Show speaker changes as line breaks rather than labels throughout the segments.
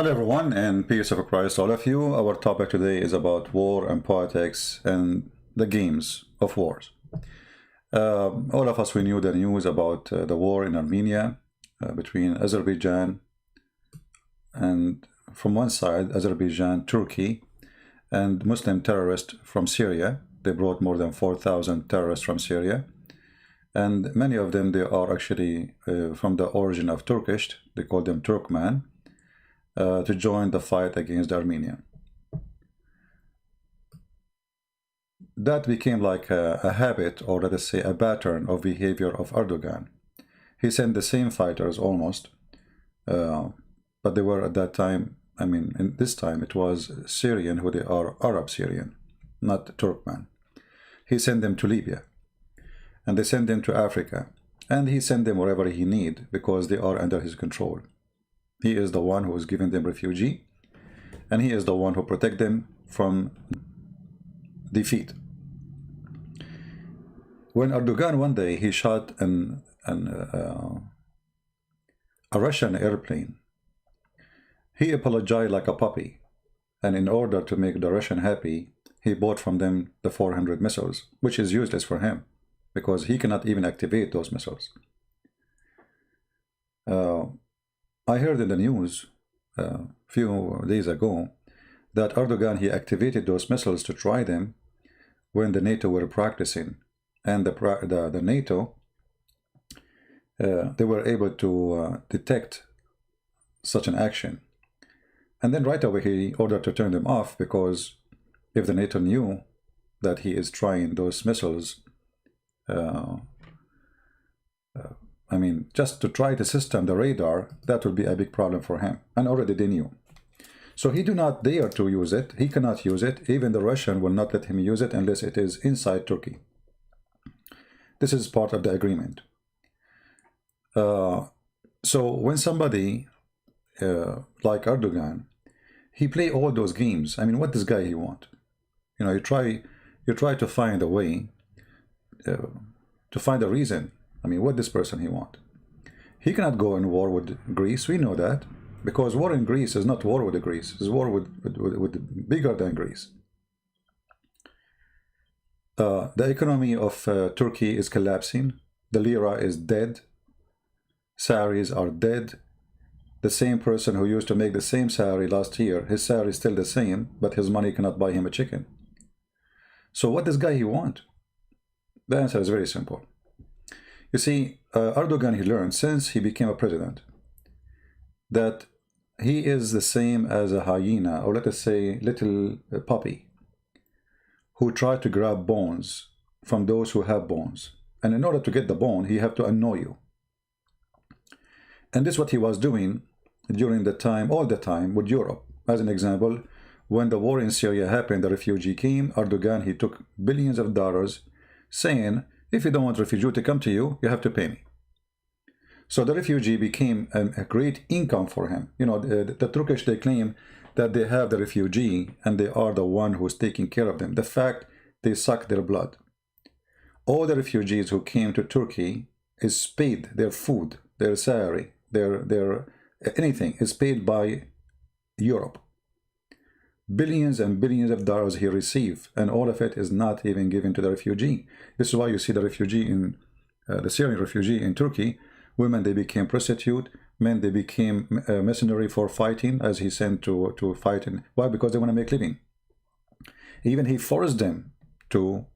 Hello everyone, and peace of Christ to all of you. Our topic today is about war and politics and the games of wars. All of us, we knew the news about the war in Armenia between Azerbaijan and, from one side, Azerbaijan, Turkey, and Muslim terrorists from Syria. They brought more than 4,000 terrorists from Syria. And many of them, they are actually from the origin of Turkish. They call them Turkmen. To join the fight against Armenia. That became like a habit, or let us say a pattern of behavior of Erdogan. He sent the same fighters almost, but they were at that time, in this time it was Syrian, who they are Arab Syrian, not Turkmen. He sent them to Libya, and they sent them to Africa, and he sent them wherever he need because they are under his control. He is the one who is giving them refugee, and he is the one who protects them from defeat. When Erdogan one day he shot a Russian airplane, he apologized like a puppy, and in order to make the Russian happy, he bought from them the 400 missiles, which is useless for him because he cannot even activate those missiles. I heard in the news a few days ago that Erdogan, he activated those missiles to try them when the NATO were practicing, and the NATO, they were able to detect such an action, and then right away he ordered to turn them off, because if the NATO knew that he is trying those missiles, just to try the system, the radar, that would be a big problem for him. And already they knew. So he do not dare to use it. He cannot use it. Even the Russian will not let him use it unless it is inside Turkey. This is part of the agreement. So when somebody like Erdogan, he play all those games. What does guy he want? You try to find a way, to find a reason. What this person he want? He cannot go in war with Greece. We know that, because war in Greece is not war with Greece. It's war with bigger than Greece. The economy of Turkey is collapsing. The lira is dead. Salaries are dead. The same person who used to make the same salary last year, his salary is still the same, but his money cannot buy him a chicken. So what does guy he want? The answer is very simple. You see, Erdogan, he learned since he became a president that he is the same as a hyena, or let us say little puppy, who tried to grab bones from those who have bones. And in order to get the bone, he have to annoy you. And this is what he was doing during the time, all the time, with Europe. As an example, when the war in Syria happened, the refugee came, Erdogan, he took billions of dollars, saying, if you don't want refugee to come to you, you have to pay me. So the refugee became a great income for him. The Turkish, they claim that they have the refugee and they are the one who's taking care of them. The fact they suck their blood. All the refugees who came to Turkey is paid, their food, their salary, their anything is paid by Europe. Billions and billions of dollars he received, and all of it is not even given to the refugee. This is why you see the refugee in the Syrian refugee in Turkey. Women, they became prostitute. Men, they became mercenary for fighting, as he sent to fight. Why? Because they want to make living. Even he forced them to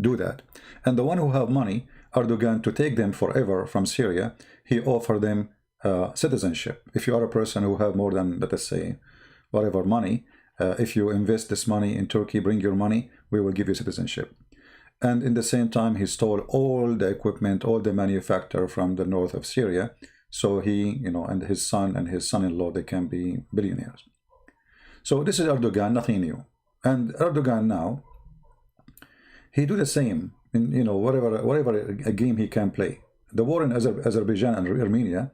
do that. And the one who have money, Erdogan, to take them forever from Syria, he offered them citizenship. If you are a person who have more than, let us say, whatever money, if you invest this money in Turkey, bring your money, we will give you citizenship. And in the same time, he stole all the equipment, all the manufacture from the north of Syria. So he, and his son and his son-in-law, they can be billionaires. So this is Erdogan, nothing new. And Erdogan now, he do the same in, whatever a game he can play. The war in Azerbaijan and Armenia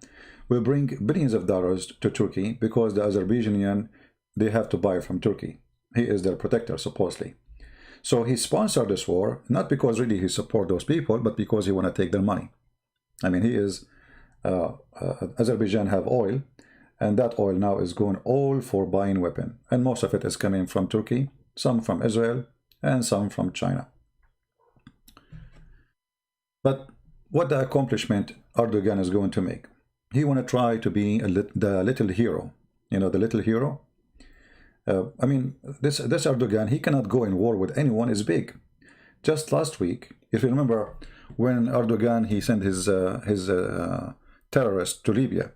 will bring billions of dollars to Turkey, because the Azerbaijanian, they have to buy from Turkey. He is their protector, supposedly. So he sponsored this war, not because really he support those people, but because he want to take their money. He is, Azerbaijan have oil, And that oil now is going all for buying weapon. And most of it is coming from Turkey, some from Israel, and some from China. But what the accomplishment Erdogan is going to make? He want to try to be the little hero. You know, the little hero? I mean, this Erdogan, he cannot go in war with anyone is big. Just last week, if you remember, when Erdogan, he sent his terrorists to Libya.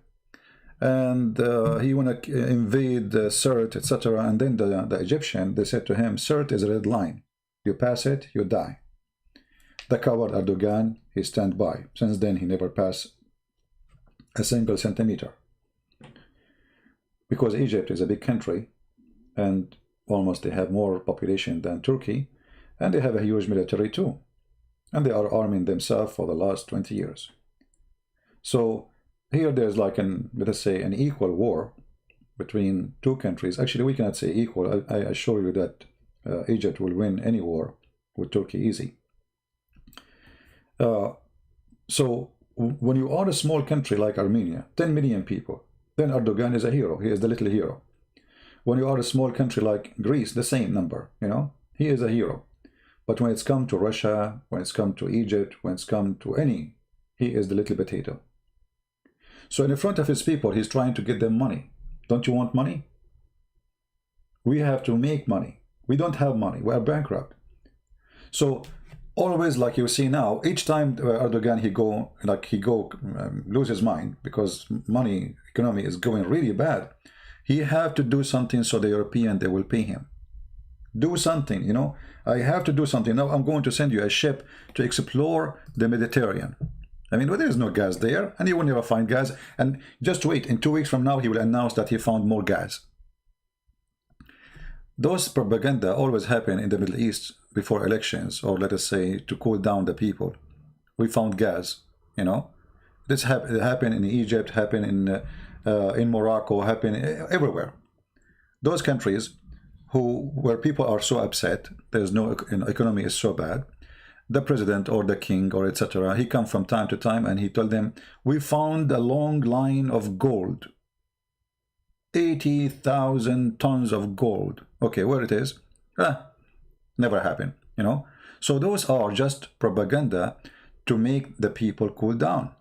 And he want to invade Sirte, etc. And then the Egyptian, they said to him, Sirte is a red line. You pass it, you die. The coward Erdogan, he stand by. Since then, he never passed a single centimeter. Because Egypt is a big country, and almost they have more population than Turkey, and they have a huge military too. And they are arming themselves for the last 20 years. So here there's like let us say, an equal war between two countries. Actually, we cannot say equal. I assure you that Egypt will win any war with Turkey easy. So when you are a small country like Armenia, 10 million people, then Erdogan is a hero. He is the little hero. When you are a small country like Greece, the same number, you know, he is a hero. But when it's come to Russia, when it's come to Egypt, when it's come to any, he is the little potato. So in front of his people, he's trying to get them money. Don't you want money? We have to make money. We don't have money. We are bankrupt. So always, like you see now, each time Erdogan he lose his mind because money economy is going really bad. He have to do something so the European, they will pay him. Do something, you know. I have to do something. Now I'm going to send you a ship to explore the Mediterranean. I mean, well, there is no gas there, and he will never find gas. And just wait, in 2 weeks from now, he will announce that he found more gas. Those propaganda always happen in the Middle East before elections, or let us say, to cool down the people. We found gas, you know. This happened in Egypt, happened in Morocco, happened everywhere. Those countries where people are so upset, there's no economy is so bad, the president or the king or etc., he come from time to time and he told them, we found a long line of gold, 80,000 tons of gold. Okay, where it is? Never happened, you know. So those are just propaganda to make the people cool down.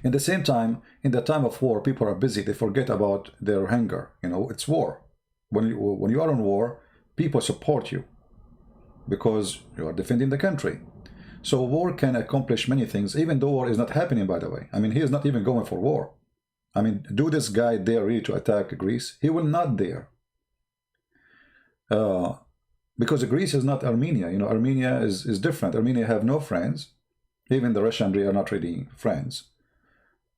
In the same time, in the time of war, people are busy. They forget about their hunger. You know, it's war. When you are in war, people support you because you are defending the country. So war can accomplish many things, even though war is not happening, by the way. I mean, he is not even going for war. I mean, do this guy dare really to attack Greece? He will not dare. Because Greece is not Armenia. You know, Armenia is different. Armenia have no friends. Even the Russian, they are not really friends.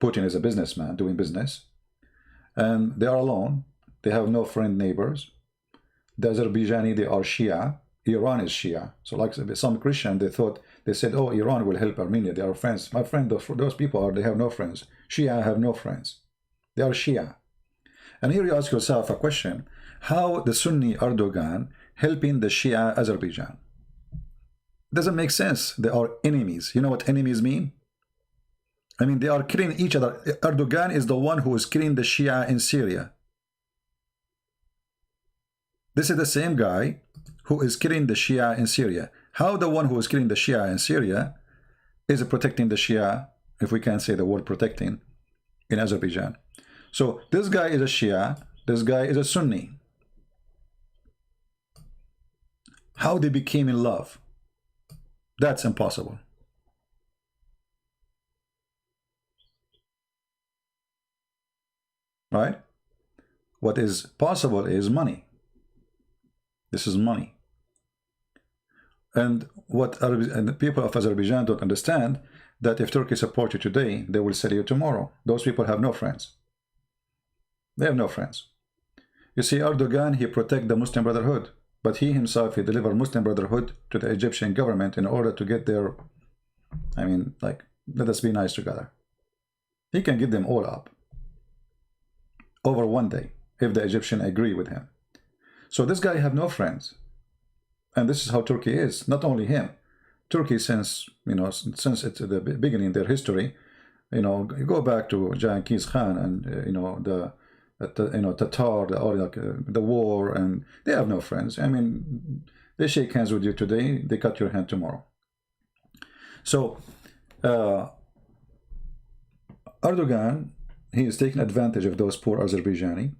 Putin is a businessman doing business. And they are alone. They have no friend neighbors. The Azerbaijani, they are Shia. Iran is Shia. So like some Christian, they said, oh, Iran will help Armenia. They are friends. My friend, those people they have no friends. Shia have no friends. They are Shia. And here you ask yourself a question. How the Sunni Erdogan helping the Shia Azerbaijan? Doesn't make sense. They are enemies. You know what enemies mean? I mean, they are killing each other. Erdogan is the one who is killing the Shia in Syria. This is the same guy who is killing the Shia in Syria. How the one who is killing the Shia in Syria is protecting the Shia, if we can say the word protecting, in Azerbaijan. So this guy is a Shia, this guy is a Sunni. How they became in love? That's impossible. Right? What is possible is money. This is money. And what the people of Azerbaijan don't understand, that if Turkey supports you today, they will sell you tomorrow. Those people have no friends. They have no friends. You see, Erdogan, he protect the Muslim Brotherhood, but he himself, he delivered Muslim Brotherhood to the Egyptian government in order to get their, I mean, like, let us be nice together. He can get them all up over one day if the Egyptian agree with him. So this guy have no friends. And this is how Turkey is. Not only him. Turkey, since, you know, since it's the beginning of their history, you know, you go back to Genghis Khan and, you know, Tatar, the war, and they have no friends. I mean, they shake hands with you today, they cut your hand tomorrow. So Erdogan, he is taking advantage of those poor Azerbaijani.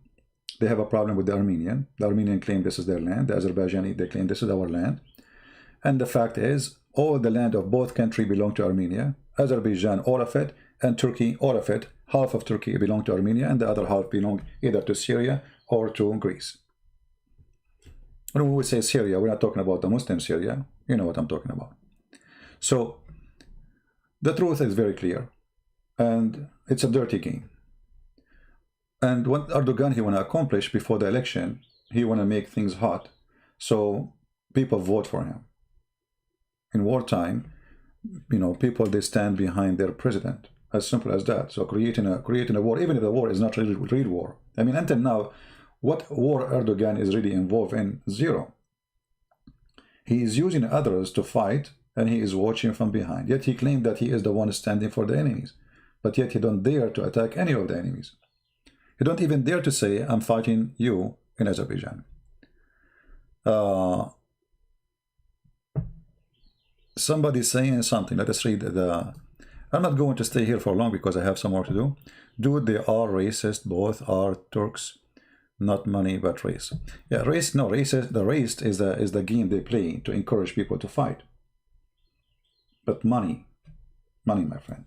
They have a problem with the Armenian. The Armenian claim this is their land. The Azerbaijani, they claim this is our land. And the fact is, all the land of both countries belong to Armenia. Azerbaijan, all of it, and Turkey, all of it. Half of Turkey belong to Armenia, and the other half belong either to Syria or to Greece. When we say Syria, we're not talking about the Muslim Syria. You know what I'm talking about. So the truth is very clear, and it's a dirty game. And what Erdogan, he want to accomplish before the election, he want to make things hot, so people vote for him. In wartime, people, they stand behind their president. As simple as that. So creating a war, even if the war is not really real war. I mean, until now, what war Erdogan is really involved in? Zero. He is using others to fight, and he is watching from behind. Yet he claimed that he is the one standing for the enemies. But yet he don't dare to attack any of the enemies. He don't even dare to say, I'm fighting you in Azerbaijan. Somebody saying something. Let us read the... I'm not going to stay here for long because I have some more to do. Dude, they are racist. Both are Turks. Not money, but race. Yeah, race. No, racist. The race is the game they play to encourage people to fight. But money, my friend.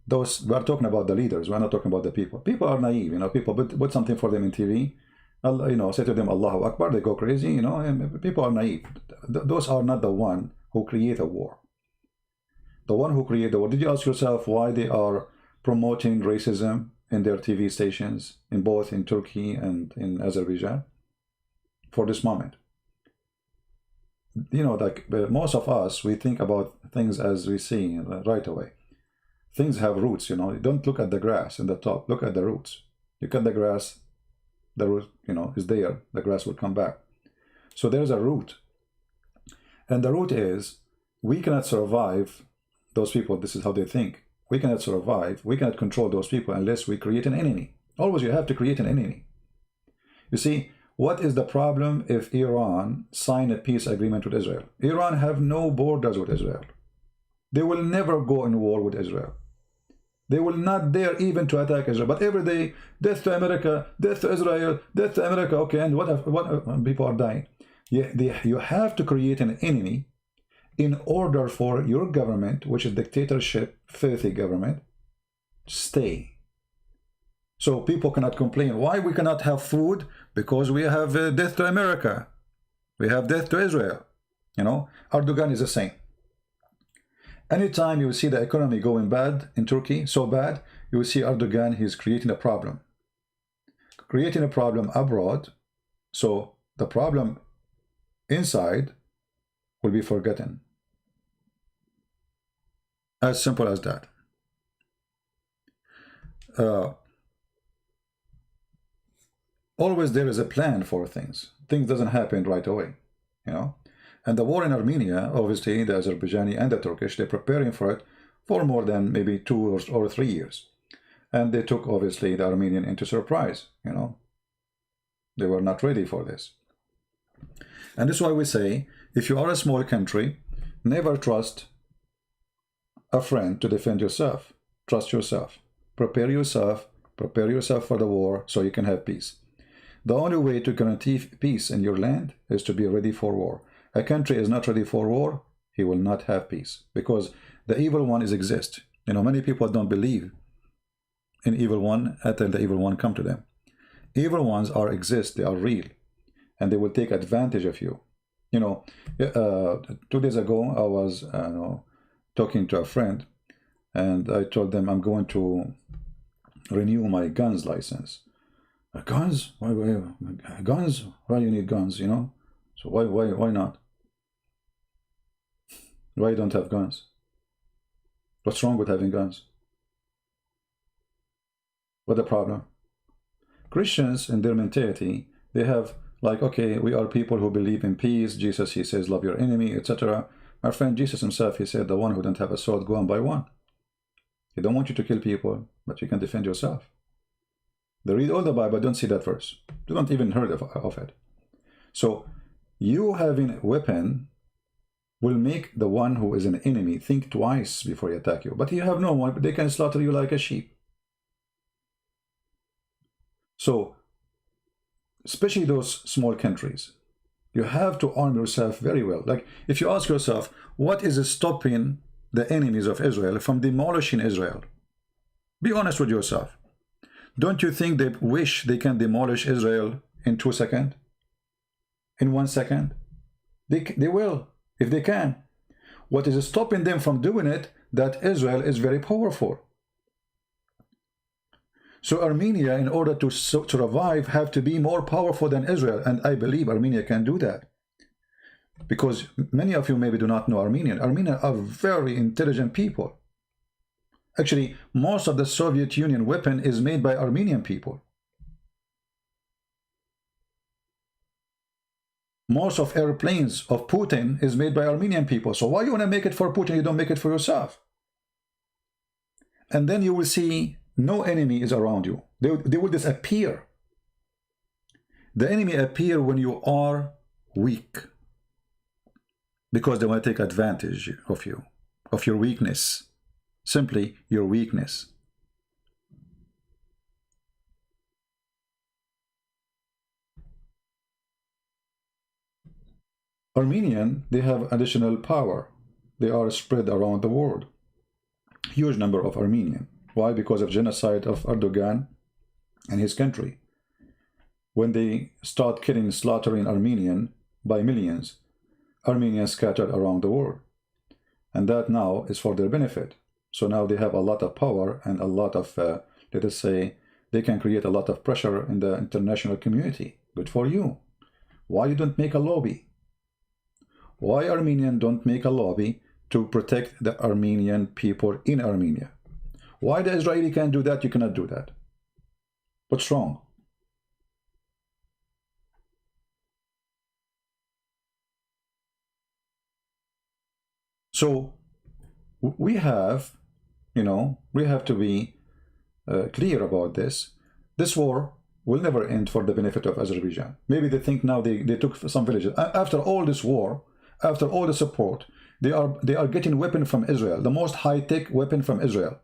Those, we are talking about the leaders. We're not talking about the people. People are naive. People put something for them in TV. Say to them Allahu Akbar. They go crazy. And people are naive. Those are not the one who create a war. The one who created the war. Did you ask yourself why they are promoting racism in their TV stations, in both in Turkey and in Azerbaijan? For this moment. Like most of us, we think about things as we see right away. Things have roots, Don't look at the grass in the top. Look at the roots. You cut the grass, the root, is there. The grass will come back. So there's a root. And the root is, we cannot survive those people. This is how they think. We cannot survive. We cannot control those people unless we create an enemy. Always you have to create an enemy. You see, what is the problem if Iran sign a peace agreement with Israel? Iran have no borders with Israel. They will never go in war with Israel. They will not dare even to attack Israel. But every day, death to America, death to Israel, death to America. Okay, and what people are dying. You have to create an enemy in order for your government, which is dictatorship, filthy government, stay. So people cannot complain. Why we cannot have food? Because we have death to America. We have death to Israel. Erdogan is the same. Anytime you see the economy going bad in Turkey, so bad, you will see Erdogan, he's creating a problem. Creating a problem abroad, so the problem inside will be forgotten. As simple as that. Always there is a plan for things. Things doesn't happen right away, And the war in Armenia, obviously, the Azerbaijani and the Turkish, they're preparing for it for more than maybe 2 or 3 years. And they took, obviously, the Armenian into surprise, They were not ready for this. And this is why we say, if you are a small country, never trust a friend to defend yourself. Trust yourself. Prepare yourself for the war so you can have peace. The only way to guarantee peace in your land is to be ready for war. A country is not ready for war, he will not have peace. Because the evil one is exist. Many people don't believe in evil one until the evil one come to them. Evil ones exist, they are real. And they will take advantage of you. 2 days ago, I was talking to a friend, and I told them I'm going to renew my guns license. Guns? Why guns? Why you need guns? So why not? Why you don't have guns? What's wrong with having guns? What's the problem? Christians, in their mentality, they have like, okay, we are people who believe in peace. Jesus, he says, love your enemy, etc. My friend Jesus himself, he said, the one who don't have a sword, go and buy one. He don't want you to kill people, but you can defend yourself. They read all the Bible, don't see that verse. They don't even heard of it. So you having a weapon will make the one who is an enemy think twice before he attack you. But you have no one, they can slaughter you like a sheep. So, especially those small countries, you have to arm yourself very well. Like, if you ask yourself, what is stopping the enemies of Israel from demolishing Israel? Be honest with yourself. Don't you think they wish they can demolish Israel in 2 seconds? In 1 second? They will, if they can. What is stopping them from doing it? That Israel is very powerful. So Armenia, in order to survive, have to be more powerful than Israel. And I believe Armenia can do that. Because many of you maybe do not know Armenian. Armenians are very intelligent people. Actually, most of the Soviet Union weapon is made by Armenian people. Most of airplanes of Putin is made by Armenian people. So why you want to make it for Putin, you don't make it for yourself? And then you will see no enemy is around you. They will disappear. The enemy appear when you are weak. Because they want to take advantage of you, of your weakness. Simply your weakness. Armenian, they have additional power. They are spread around the world. Huge number of Armenian. Why? Because of genocide of Erdogan and his country. When they start killing, slaughtering Armenian by millions, Armenians scattered around the world. And that now is for their benefit. So now they have a lot of power and a lot of, let us say, they can create a lot of pressure in the international community. Good for you. Why you don't make a lobby? Why Armenians don't make a lobby to protect the Armenian people in Armenia? Why the Israeli can do that, you cannot do that? What's wrong? So we have, we have to be clear about this. This war will never end for the benefit of Azerbaijan. Maybe they think now they took some villages. After all this war, after all the support, they are getting weapon from Israel, the most high-tech weapon from Israel.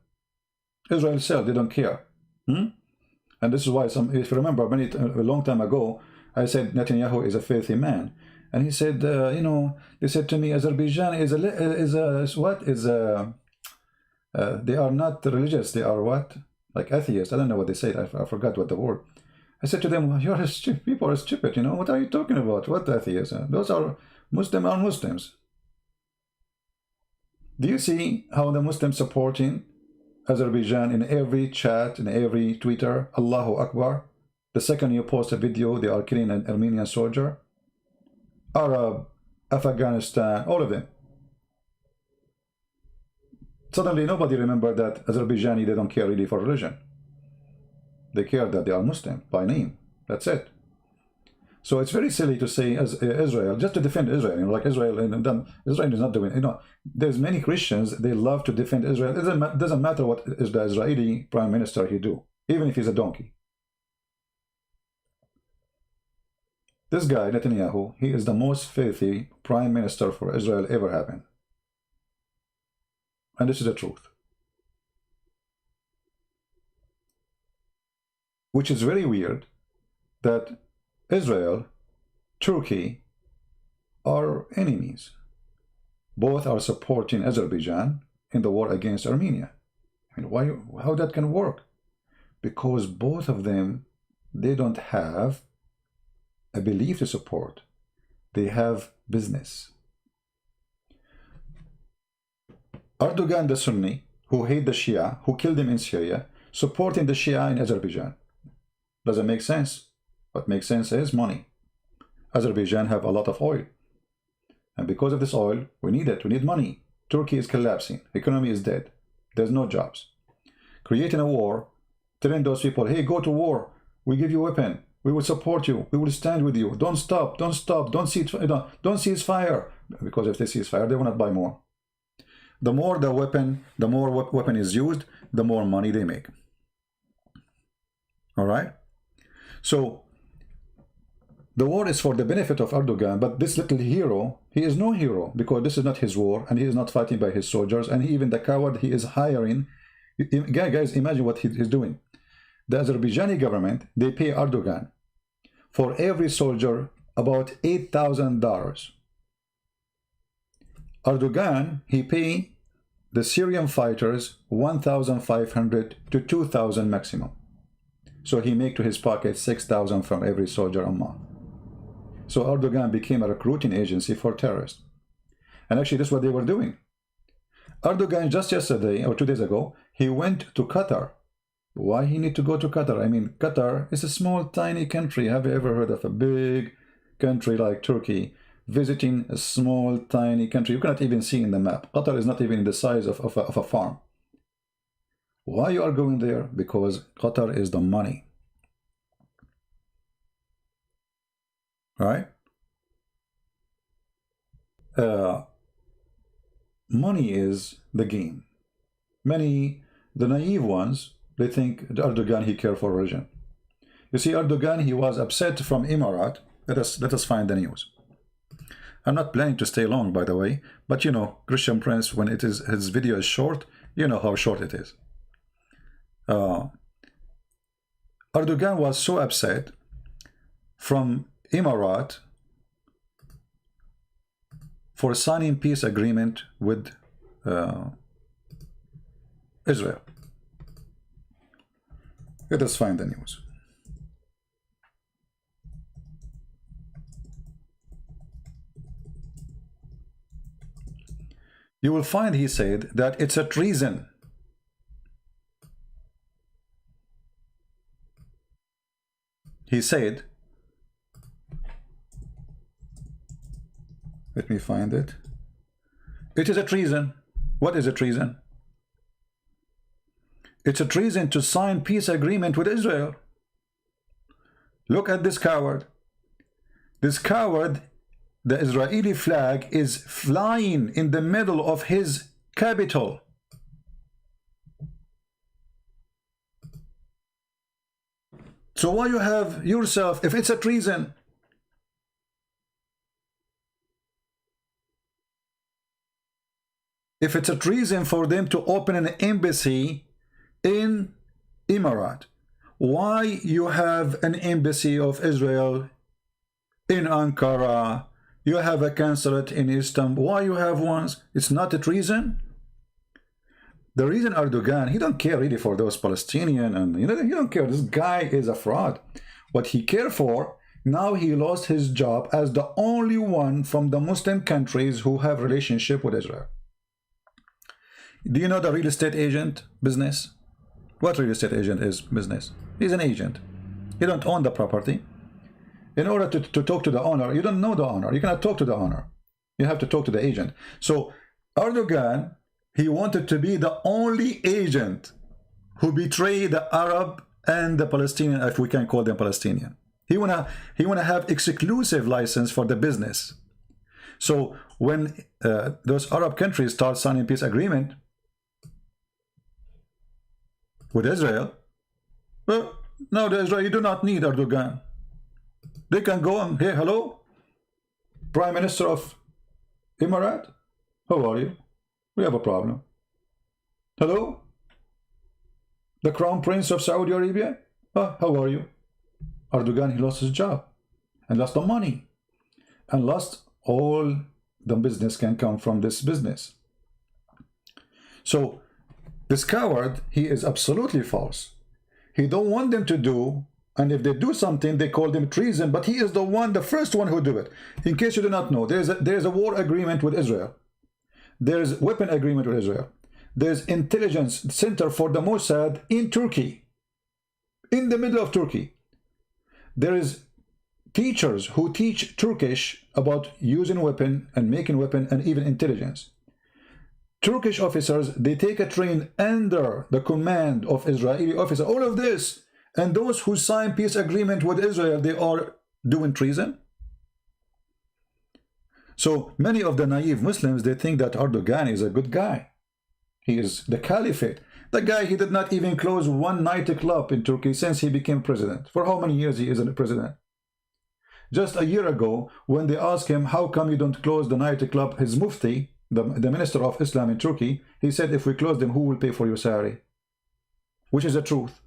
Israel sells, they don't care. And this is why, if you remember, a long time ago, I said Netanyahu is a filthy man. And he said, they said to me, Azerbaijan they are not religious, they are what? Like atheists. I don't know what they said, I forgot what the word. I said to them, people are stupid, what are you talking about? What atheists? Those are Muslims. Do you see how the Muslims supporting Azerbaijan in every chat, in every Twitter? Allahu Akbar. The second you post a video, they are killing an Armenian soldier. Arab, Afghanistan, all of them. Suddenly nobody remembered that Azerbaijani, they don't care really for religion. They care that they are Muslim by name. That's it. So it's very silly to say as Israel, just to defend Israel, like Israel, and Israel is not doing, there's many Christians, they love to defend Israel. It doesn't matter what is the Israeli prime minister he do, even if he's a donkey. This guy, Netanyahu, he is the most filthy prime minister for Israel ever happened. And this is the truth. Which is very weird that Israel, Turkey are enemies. Both are supporting Azerbaijan in the war against Armenia. I mean, how that can work? Because both of them, they don't have a belief to support. They have business. Erdogan, the Sunni, who hate the Shia, who killed them in Syria, supporting the Shia in Azerbaijan. Does it make sense? What makes sense is money. Azerbaijan have a lot of oil. And because of this oil, we need it. We need money. Turkey is collapsing. Economy is dead. There's no jobs. Creating a war, telling those people, hey, go to war. We give you a weapon. We will support you. We will stand with you. Don't stop. Don't stop. Don't cease fire. Because if they cease fire, they will not buy more. The more the weapon is used, the more money they make. All right? So the war is for the benefit of Erdogan, but this little hero, he is no hero, because this is not his war, and he is not fighting by his soldiers, and even the coward he is hiring. Guys, imagine what he's doing. The Azerbaijani government, they pay Erdogan for every soldier about $8,000. Erdogan, he pay the Syrian fighters 1,500 to 2,000 maximum. So he make to his pocket 6,000 from every soldier a month. So Erdogan became a recruiting agency for terrorists. And actually, this is what they were doing. Erdogan, just yesterday or 2 days ago, he went to Qatar. Why he need to go to Qatar? I mean, Qatar is a small, tiny country. Have you ever heard of a big country like Turkey visiting a small, tiny country? You cannot even see in the map. Qatar is not even the size of a farm. Why you are going there? Because Qatar is the money. Right? Money is the game. The naive ones, they think Erdogan, he cares for religion. You see, Erdogan, he was upset from Emirat. Let us find the news. I'm not planning to stay long, by the way, but you know, Christian Prince, when his video is short, you know how short it is. Erdogan was so upset from Emirat for signing peace agreement with Israel. Let us find the news. You will find he said that it's a treason. He said, let me find it. It is a treason. What is a treason? It's a treason to sign peace agreement with Israel. Look at this coward. This coward, the Israeli flag is flying in the middle of his capital. So why you have yourself, if it's a treason, if it's a treason for them to open an embassy in Emirat, why you have an embassy of Israel in Ankara, you have a consulate in Istanbul, why you have ones? It's not a treason. The reason Erdogan, he don't care really for those Palestinian, and you know, he don't care. This guy is a fraud. What he cared for, now he lost his job as the only one from the Muslim countries who have relationship with Israel. Do you know the real estate agent business? What real estate agent is business? He's an agent. He don't own the property. In order to talk to the owner, you don't know the owner. You cannot talk to the owner. You have to talk to the agent. So Erdogan, he wanted to be the only agent who betrayed the Arab and the Palestinian, if we can call them Palestinian. He wanna have exclusive license for the business. So when those Arab countries start signing peace agreement with Israel, well, no, the Israel, you do not need Erdogan. They can go and, hey, hello, Prime Minister of Emirat, how are you? We have a problem. Hello? The Crown Prince of Saudi Arabia? How are you? Erdogan, he lost his job and lost the money and lost all the business can come from this business. So this coward, he is absolutely false. He don't want them to do, and if they do something, they call them treason, but he is the first one who do it. In case you do not know, there is a war agreement with Israel. There's weapon agreement with Israel. There's intelligence center for the Mossad in Turkey, in the middle of Turkey. There is teachers who teach Turkish about using weapon and making weapon and even intelligence. Turkish officers, they take a train under the command of Israeli officer. All of this, and those who sign peace agreement with Israel, they are doing treason. So many of the naive Muslims, they think that Erdogan is a good guy. He is the caliphate. The guy, he did not even close one nightclub in Turkey since he became president. For how many years he isn't president? Just a year ago, when they asked him, how come you don't close the nightclub, his mufti, the minister of Islam in Turkey, he said, if we close them, who will pay for your salary? Which is the truth.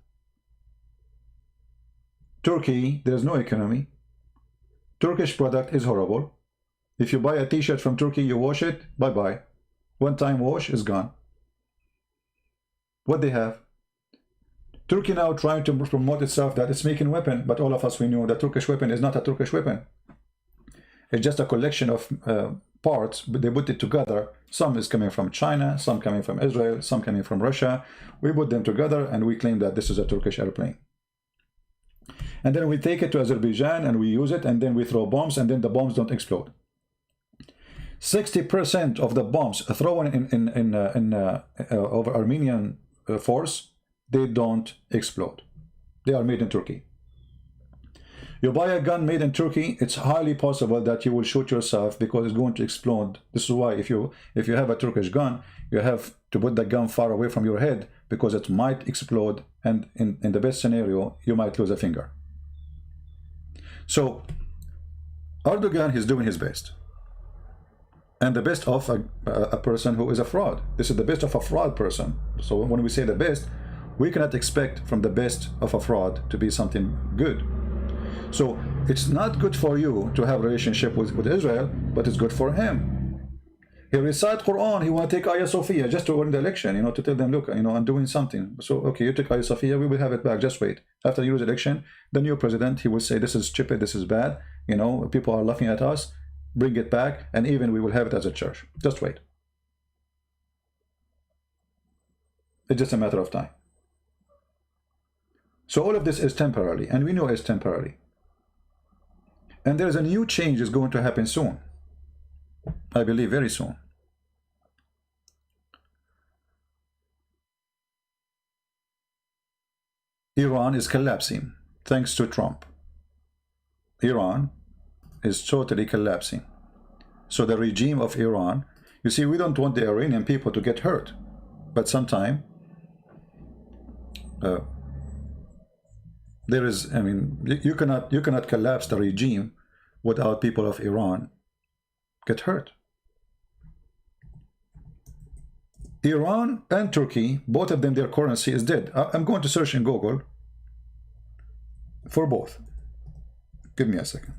Turkey, there's no economy. Turkish product is horrible. If you buy a t-shirt from Turkey, you wash it, bye-bye. One time wash is gone. What they have? Turkey now trying to promote itself that it's making weapon, but all of us, we know that Turkish weapon is not a Turkish weapon. It's just a collection of parts, but they put it together. Some is coming from China, some coming from Israel, some coming from Russia. We put them together and we claim that this is a Turkish airplane. And then we take it to Azerbaijan and we use it, and then we throw bombs, and then the bombs don't explode. 60% of the bombs thrown over Armenian force, they don't explode. They are made in Turkey. You buy a gun made in Turkey, it's highly possible that you will shoot yourself because it's going to explode. This is why if you have a Turkish gun, you have to put the gun far away from your head because it might explode, and in the best scenario, you might lose a finger. So Erdogan is doing his best. And the best of a person who is a fraud. This is the best of a fraud person. So when we say the best, we cannot expect from the best of a fraud to be something good. So it's not good for you to have a relationship with Israel, but it's good for him. He recites Quran, he want to take Ayah Sophia just to win the election, you know, to tell them, look, you know, I'm doing something. So, okay, you took Ayah Sophia, we will have it back, just wait. After you lose the election, the new president, he will say, this is stupid, this is bad, you know, people are laughing at us, bring it back, and even we will have it as a church. Just wait. It's just a matter of time. So all of this is temporary, and we know it's temporary. And there's a new change is going to happen soon. I believe very soon. Iran is collapsing thanks to Trump. Iran is totally collapsing. So the regime of Iran, you see, we don't want the Iranian people to get hurt, but sometime there is, I mean, you cannot collapse the regime without people of Iran get hurt. Iran and Turkey, both of them, their currency is dead. I'm going to search in Google for both. Give me a second.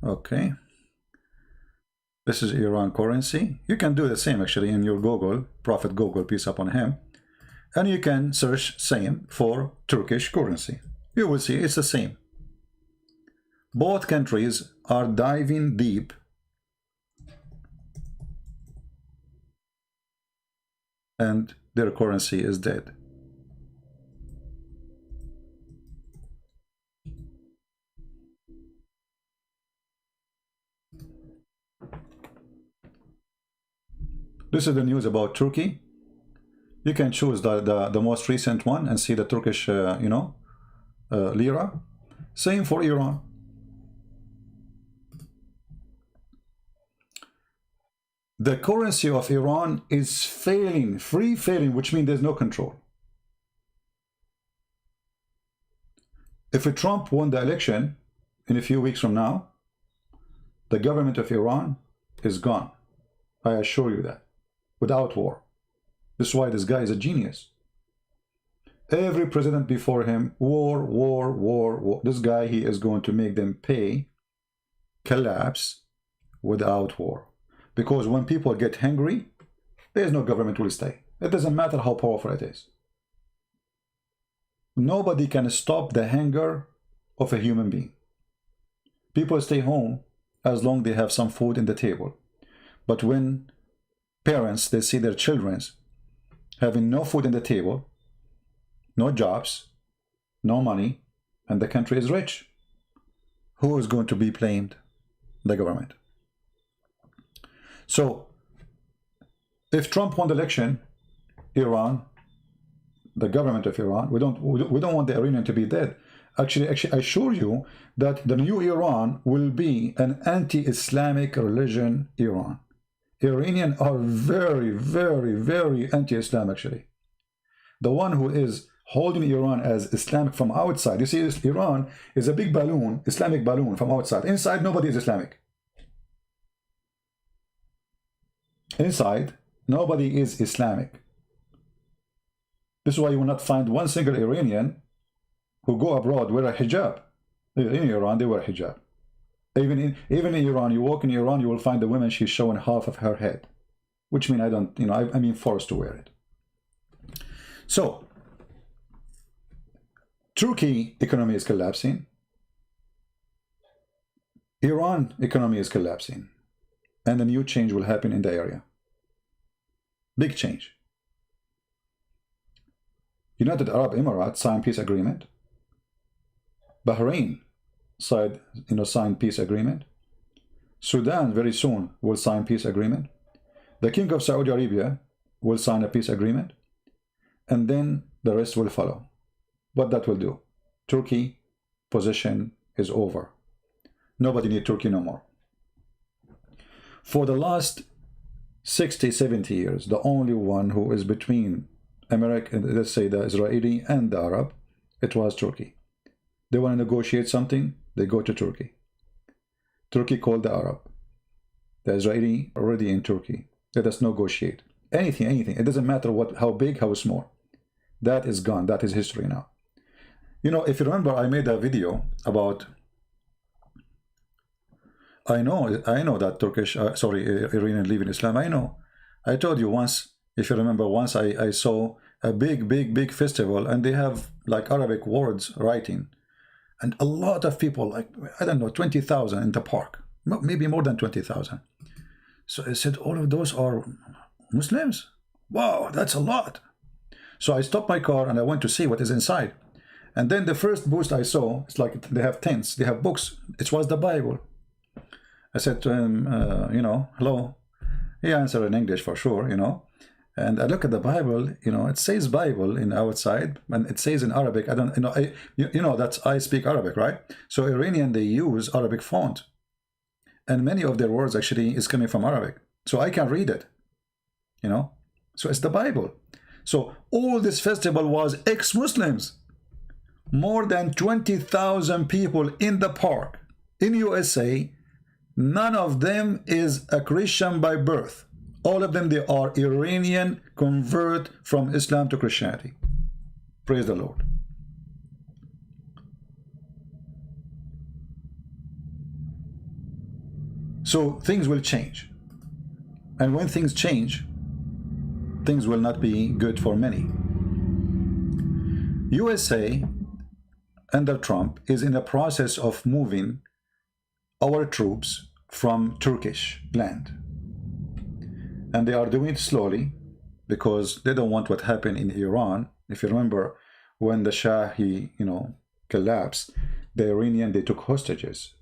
Okay, this is Iran currency. You can do the same actually in your Google, Prophet Google, peace upon him, and you can search same for Turkish currency. You will see it's the same. Both countries are diving deep and their currency is dead. This is the news about Turkey. You can choose the most recent one and see the Turkish, you know, lira. Same for Iran. The currency of Iran is failing, free failing, which means there's no control. If Trump won the election in a few weeks from now, the government of Iran is gone. I assure you that. Without war. This is why this guy is a genius. Every president before him, war, war, war, war. This guy, he is going to make them pay, collapse without war. Because when people get hungry, there is no government will stay. It doesn't matter how powerful it is. Nobody can stop the hunger of a human being. People stay home as long as they have some food in the table. But when parents, they see their children having no food in the table, no jobs, no money, and the country is rich, who is going to be blamed? The government. So if Trump won the election, Iran, the government of Iran, we don't want the Iranian to be dead. Actually, I assure you that the new Iran will be an anti-Islamic religion Iran. Iranians are very, very, very anti-Islam, actually. The one who is holding Iran as Islamic from outside, you see, Iran is a big balloon, Islamic balloon from outside. Inside, nobody is Islamic. Inside, nobody is Islamic. This is why you will not find one single Iranian who go abroad wear a hijab. In Iran, they wear a hijab. Even in Iran, you walk in Iran, you will find the woman, she's showing half of her head, which means I mean forced to wear it. So, Turkey economy is collapsing. Iran economy is collapsing. And a new change will happen in the area. Big change. United Arab Emirates signed peace agreement. Bahrain signed peace agreement. Sudan very soon will sign peace agreement. The King of Saudi Arabia will sign a peace agreement. And then the rest will follow. What that will do? Turkey position is over. Nobody needs Turkey no more. For the last 60, 70 years, the only one who is between America, let's say the Israeli and the Arab, it was Turkey. They want to negotiate something, they go to Turkey. Turkey called the Arab. The Israeli already in Turkey. Let us negotiate. Anything. It doesn't matter how big, how small. That is gone. That is history now. You know, if you remember, I made a video about. I know that Iranian live in Islam. I know. I told you once, if you remember, once I saw a big festival, and they have like Arabic words writing, and a lot of people, like, I don't know, 20,000 in the park, maybe more than 20,000. So I said, all of those are Muslims? Wow, that's a lot. So I stopped my car and I went to see what is inside. And then the first booth I saw, it's like they have tents, they have books. It was the Bible. I said to him, hello. He answered in English for sure, And I look at the Bible, it says Bible in outside, and it says in Arabic. I don't, I speak Arabic, right? So Iranian, they use Arabic font, and many of their words actually is coming from Arabic, so I can read it, So it's the Bible. So all this festival was ex-Muslims. More than 20,000 people in the park in USA. None of them is a Christian by birth. All of them, they are Iranian convert from Islam to Christianity. Praise the Lord. So things will change. And when things change, things will not be good for many. USA, under Trump, is in the process of moving our troops from Turkish land. And they are doing it slowly because they don't want what happened in Iran. If you remember, when the Shah, collapsed, the Iranian, they took hostages.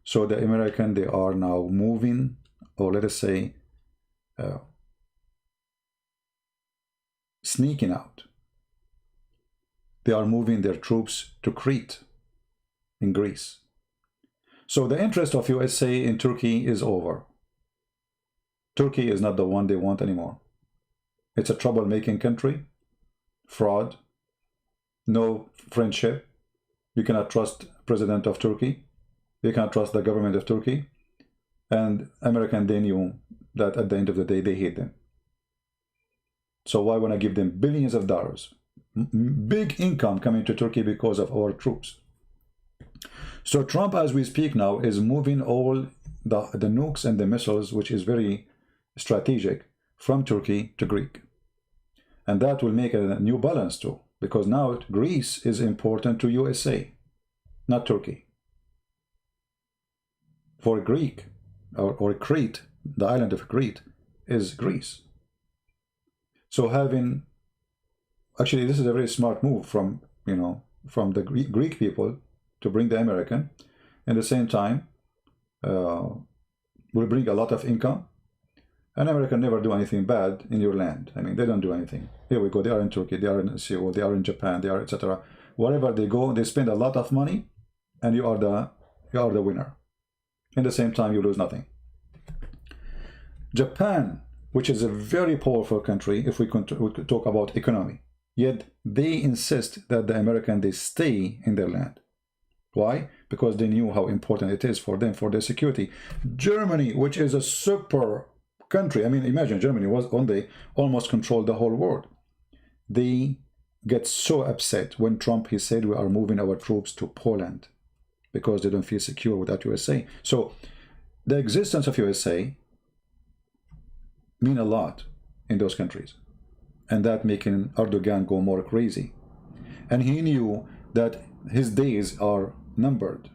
So the American, they are now moving, or let us say, sneaking out. They are moving their troops to Crete in Greece. So the interest of USA in Turkey is over. Turkey is not the one they want anymore. It's a troublemaking country, fraud, no friendship. You cannot trust President of Turkey. You cannot trust the government of Turkey. And American, they knew that at the end of the day, they hate them. So why want to give them billions of dollars? Big income coming to Turkey because of our troops. So Trump, as we speak now, is moving all the nukes and the missiles, which is very strategic, from Turkey to Greek. And that will make a new balance too, because now Greece is important to USA, not Turkey. For Greek, or Crete, the island of Crete, is Greece. So actually this is a very smart move from the Greek people to bring the American. At the same time, will bring a lot of income, And America never do anything bad in your land. I mean, they don't do anything. Here we go. They are in Turkey. They are in Seoul. They are in Japan. They are, etc. Wherever they go, they spend a lot of money, and you are the winner. In the same time, you lose nothing. Japan, which is a very powerful country, if we could talk about economy, yet they insist that the Americans, they stay in their land. Why? Because they knew how important it is for them, for their security. Germany, which is a super country, I mean, imagine Germany was one day almost controlled the whole world. They get so upset when Trump, he said, we are moving our troops to Poland because they don't feel secure without USA. So the existence of USA mean a lot in those countries, and that making Erdogan go more crazy. And he knew that his days are numbered.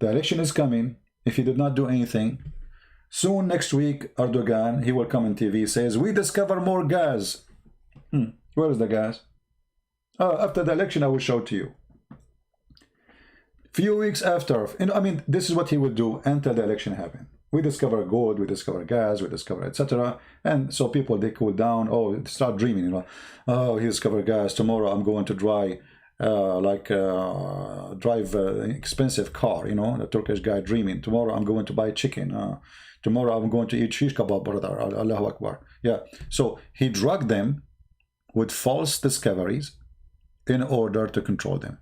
The election is coming. If he did not do anything, soon next week, Erdogan, he will come on TV, says, we discover more gas. Where is the gas? After the election, I will show to you. Few weeks after, I mean, this is what he would do until the election happened. We discover gold, we discover gas, we discover etc. And so people, they cool down. Oh, start dreaming, you know. Oh, he discovered gas. Tomorrow I'm going to drive an expensive car, you know, the Turkish guy dreaming. Tomorrow I'm going to buy chicken. Tomorrow I'm going to eat shish kebab, brother. Allahu Akbar. Yeah. So he drugged them with false discoveries in order to control them.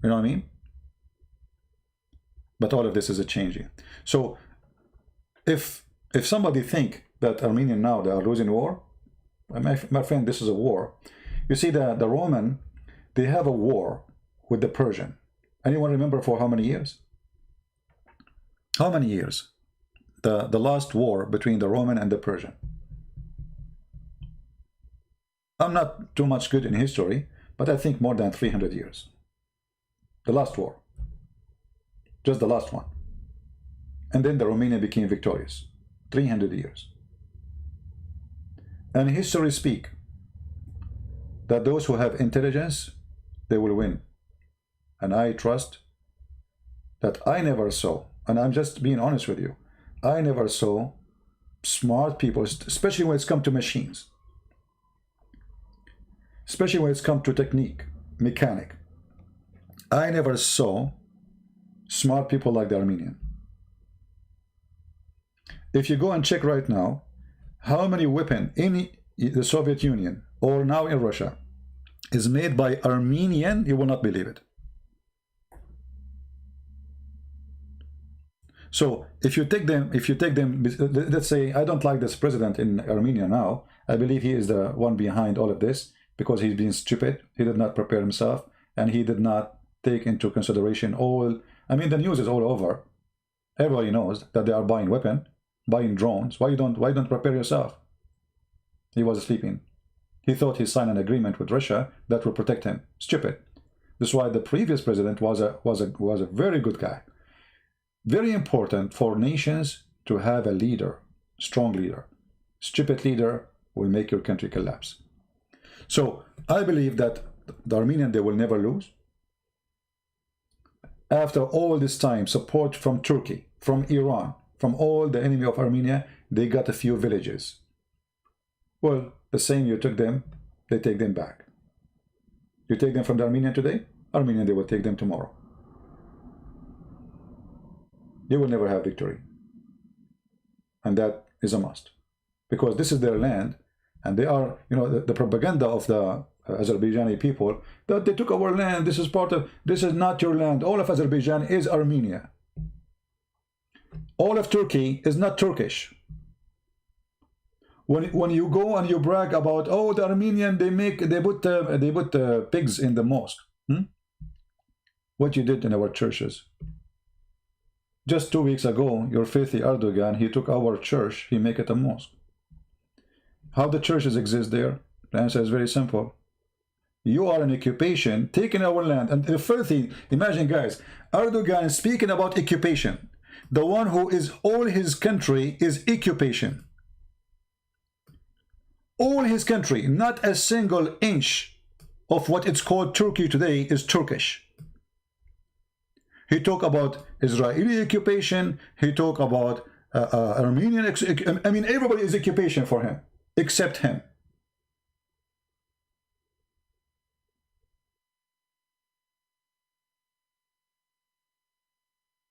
You know what I mean? But all of this is a changing. So if somebody think that Armenian now, they are losing war, my friend, this is a war. You see, the Roman, they have a war with the Persian. Anyone remember for how many years? How many years? The last war between the Roman and the Persian. I'm not too much good in history, but I think more than 300 years. The last war. Just the last one. And then the Romania became victorious. 300 years. And history speak that those who have intelligence, they will win. And I trust that I never saw, and I'm just being honest with you, I never saw smart people, especially when it's come to machines, especially when it's come to technique, mechanic. I never saw smart people like the Armenian. If you go and check right now, how many weapons in the Soviet Union or now in Russia is made by Armenian, you will not believe it. So if you take them, let's say, I don't like this president in Armenia now. I believe he is the one behind all of this because he's been stupid. He did not prepare himself, and he did not take into consideration all, I mean, the news is all over. Everybody knows that they are buying weapons, buying drones. Why don't prepare yourself? He was sleeping. He thought he signed an agreement with Russia that will protect him. Stupid. That's why the previous president was a very good guy. Very important for nations to have a leader, strong leader. Stupid leader will make your country collapse. So I believe that the Armenian, they will never lose. After all this time, support from Turkey, from Iran, from all the enemy of Armenia, they got a few villages. Well, the same you took them, they take them back. You take them from the Armenian today, Armenian, they will take them tomorrow. They will never have victory. And that is a must. Because this is their land, and they are, you know, the propaganda of the Azerbaijani people, that they took our land, this is not your land. All of Azerbaijan is Armenia. All of Turkey is not Turkish. When you go and you brag about, oh, the Armenian, they put pigs in the mosque. What you did in our churches. Just 2 weeks ago, your filthy Erdogan, he took our church, he make it a mosque. How the churches exist there? The answer is very simple. You are an occupation, taking our land. And the filthy, imagine guys, Erdogan is speaking about occupation. The one who is all his country is occupation. All his country, not a single inch of what it's called Turkey today is Turkish. He talked about Israeli occupation. He talked about Armenian. I mean, everybody is occupation for him, except him.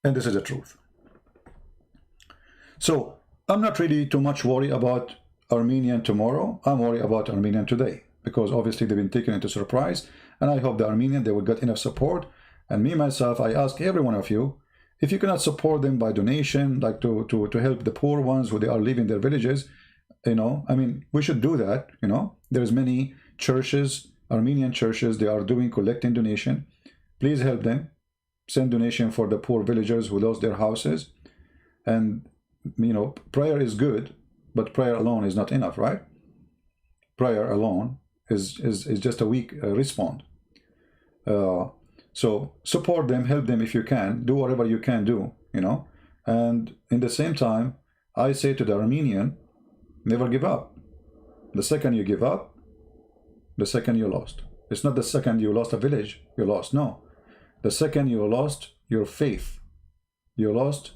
And this is the truth. So I'm not really too much worried about Armenian tomorrow. I'm worried about Armenian today, because obviously they've been taken into surprise. And I hope the Armenian, they will get enough support. And me, myself, I ask every one of you, if you cannot support them by donation, like to help the poor ones who they are leaving their villages, you know, I mean, we should do that, you know. There's many churches, Armenian churches, they are collecting donation. Please help them. Send donation for the poor villagers who lost their houses. And, you know, prayer is good, but prayer alone is not enough, right? Prayer alone is just a weak response. So support them, help them if you can, do whatever you can do, you know. And in the same time, I say to the Armenian, never give up. The second you give up, the second you lost. It's not the second you lost a village, you lost, no. The second you lost your faith, you lost,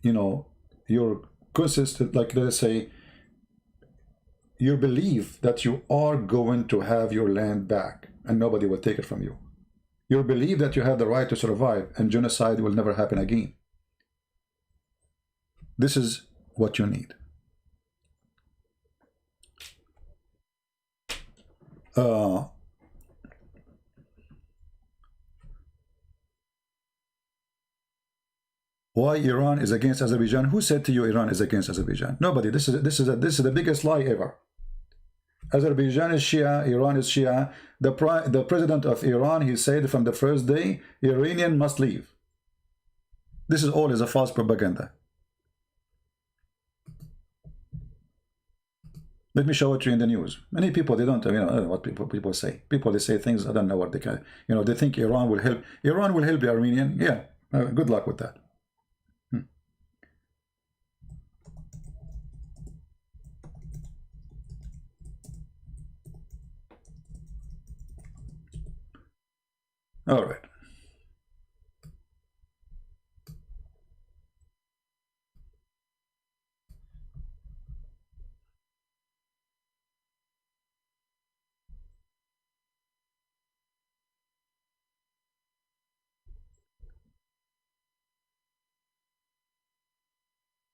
you know, your consistent, like let's say, your belief that you are going to have your land back and nobody will take it from you. Your belief that you have the right to survive and genocide will never happen again. This is what you need. Why Iran is against Azerbaijan? Who said to you Iran is against Azerbaijan? Nobody. This is the biggest lie ever. Azerbaijan is Shia, Iran is Shia. The president of Iran, he said from the first day, Iranian must leave. This is all is a false propaganda. Let me show it to you in the news. Many people, they don't, you know, I don't know what people say. People, they say things, I don't know what they can, you know, they think Iran will help. Iran will help the Armenian. Yeah, good luck with that. All right.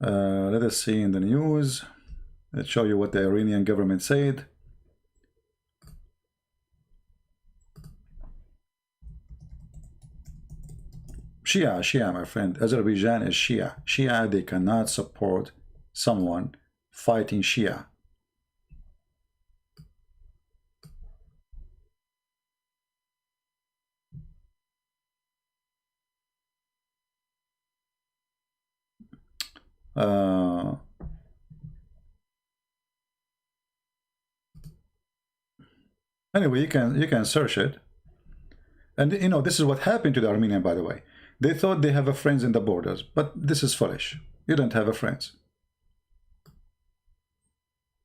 Let us see in the news. Let's show you what the Iranian government said. Shia, my friend. Azerbaijan is Shia. Shia, they cannot support someone fighting Shia. Anyway, you can search it. And you know, this is what happened to the Armenian, by the way. They thought they have a friends in the borders, but this is foolish. You don't have a friends.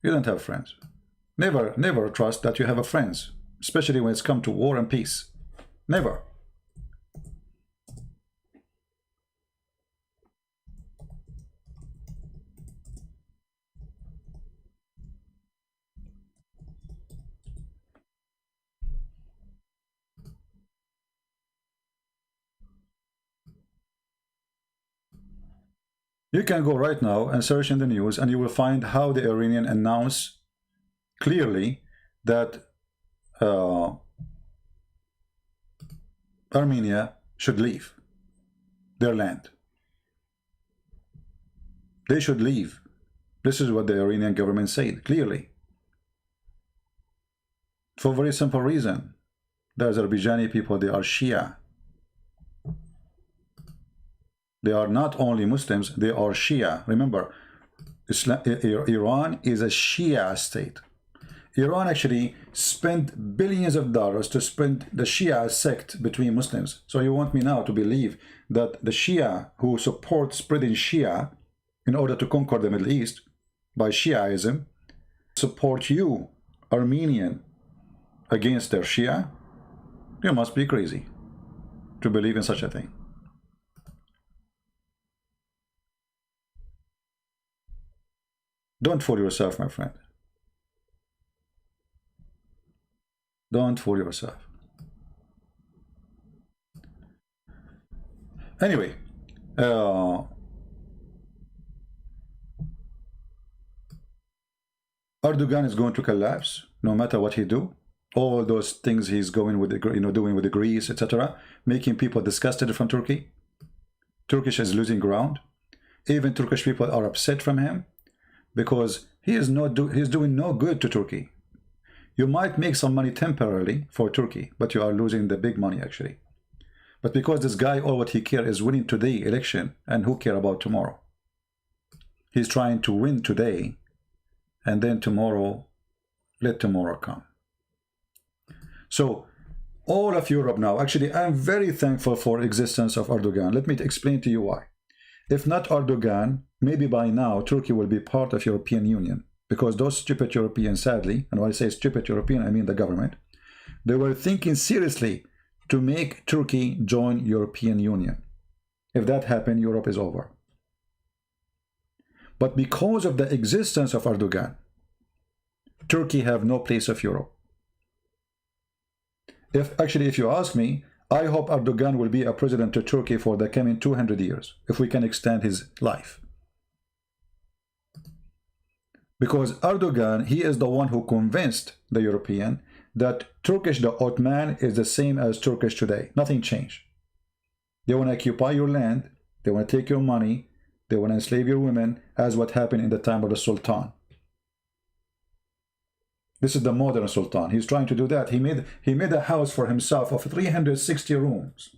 You don't have friends. Never trust that you have a friends, especially when it's come to war and peace. Never. You can go right now and search in the news and you will find how the Iranian announced clearly that Armenia should leave their land. They should leave. This is what the Iranian government said clearly. For a very simple reason. The Azerbaijani people, they are Shia. They are not only Muslims, they are Shia. Remember, Iran is a Shia state. Iran actually spent billions of dollars to spend the Shia sect between Muslims. So you want me now to believe that the Shia who support spreading Shia in order to conquer the Middle East by Shiaism support you, Armenian, against their Shia? You must be crazy. to believe in such a thing. Don't fool yourself, my friend. Don't fool yourself. Anyway, Erdogan is going to collapse no matter what he do. All those things he's going with, doing with the Greece, etc., making people disgusted from Turkey. Turkish is losing ground. Even Turkish people are upset from him because he's doing no good to Turkey. You might make some money temporarily for Turkey, but you are losing the big money actually. But because this guy, all what he cares is winning today election, and who care about tomorrow? He's trying to win today, and then tomorrow, let tomorrow come. So all of Europe now, actually, I'm very thankful for existence of Erdogan. Let me explain to you why. If not Erdogan, maybe by now Turkey will be part of European Union, because those stupid Europeans, sadly, and when I say stupid European, I mean the government, they were thinking seriously to make Turkey join European Union. If that happened, Europe is over. But because of the existence of Erdogan, Turkey have no place of Europe. If you ask me, I hope Erdogan will be a president to Turkey for the coming 200 years, if we can extend his life. Because Erdogan, he is the one who convinced the European that Turkish, the Ottoman, is the same as Turkish today. Nothing changed. They want to occupy your land, they want to take your money, they want to enslave your women, as what happened in the time of the Sultan. This is the modern Sultan. He's trying to do that. He made a house for himself of 360 rooms.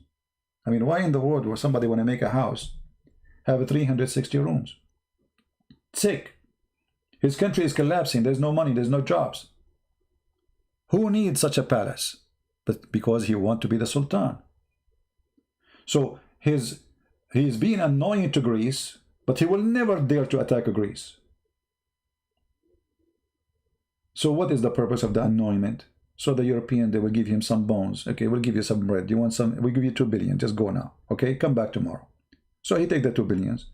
I mean, why in the world would somebody want to make a house, have 360 rooms? Sick. His country is collapsing. There's no money. There's no jobs. Who needs such a palace? But because he wants to be the Sultan. So he's being annoying to Greece, but he will never dare to attack Greece. So what is the purpose of the annoyment? So the European, they will give him some bones. Okay, we'll give you some bread. You want some? We'll give you 2 billion. Just go now. Okay, come back tomorrow. So he take the 2 billions.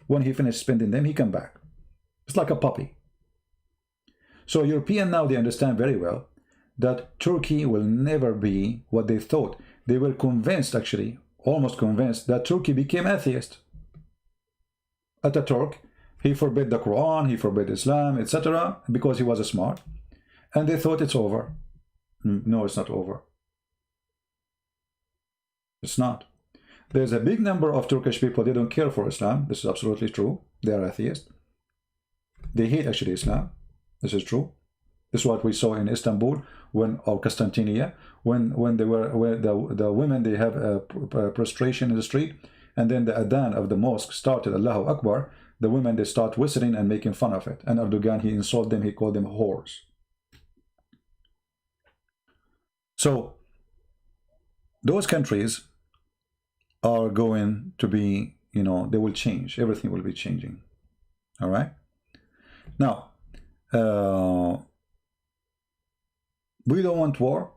When he finished spending them, he come back. It's like a puppy. So European now, they understand very well that Turkey will never be what they thought. They were convinced, actually, almost convinced, that Turkey became atheist. Ataturk, he forbade the Quran, he forbade Islam, etc., because he was smart. And they thought it's over. No, it's not over. It's not. There's a big number of Turkish people, they don't care for Islam. This is absolutely true. They are atheists. They hate actually Islam. This is true. This is what we saw in Istanbul, or Constantinia, when the women, they have a prostration in the street, and then the adhan of the mosque started, Allahu Akbar. The women, they start whistling and making fun of it. And Erdogan, he insulted them, he called them whores. So those countries are going to be, they will change. Everything will be changing. All right. Now, we don't want war.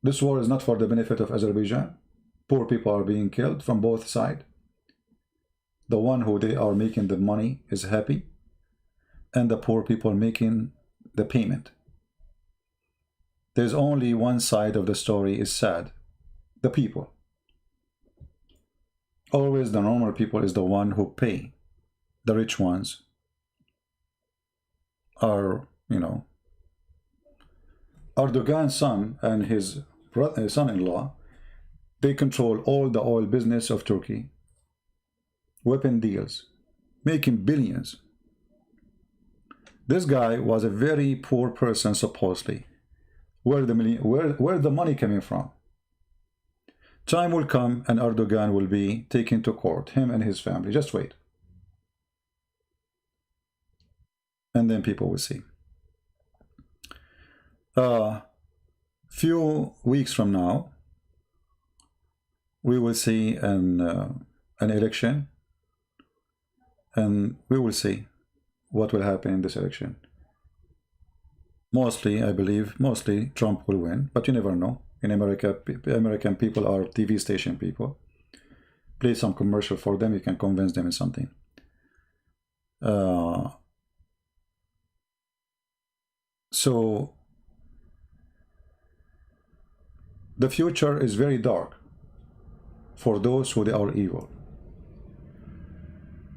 This war is not for the benefit of Azerbaijan. Poor people are being killed from both sides. The one who they are making the money is happy, and the poor people making the payment. There's only one side of the story is sad. The people. Always the normal people is the one who pay. The rich ones are, Erdogan's son and his son-in-law, they control all the oil business of Turkey. Weapon deals, making billions. This guy was a very poor person, supposedly. Where the money coming from? Time will come and Erdogan will be taken to court, him and his family. Just wait. And then people will see. Few weeks from now, we will see an election. And we will see what will happen in this election. Mostly, I believe, Trump will win, but you never know. in America. American people are TV station people. Play some commercial for them, you can convince them in something. So the future is very dark for those who are evil.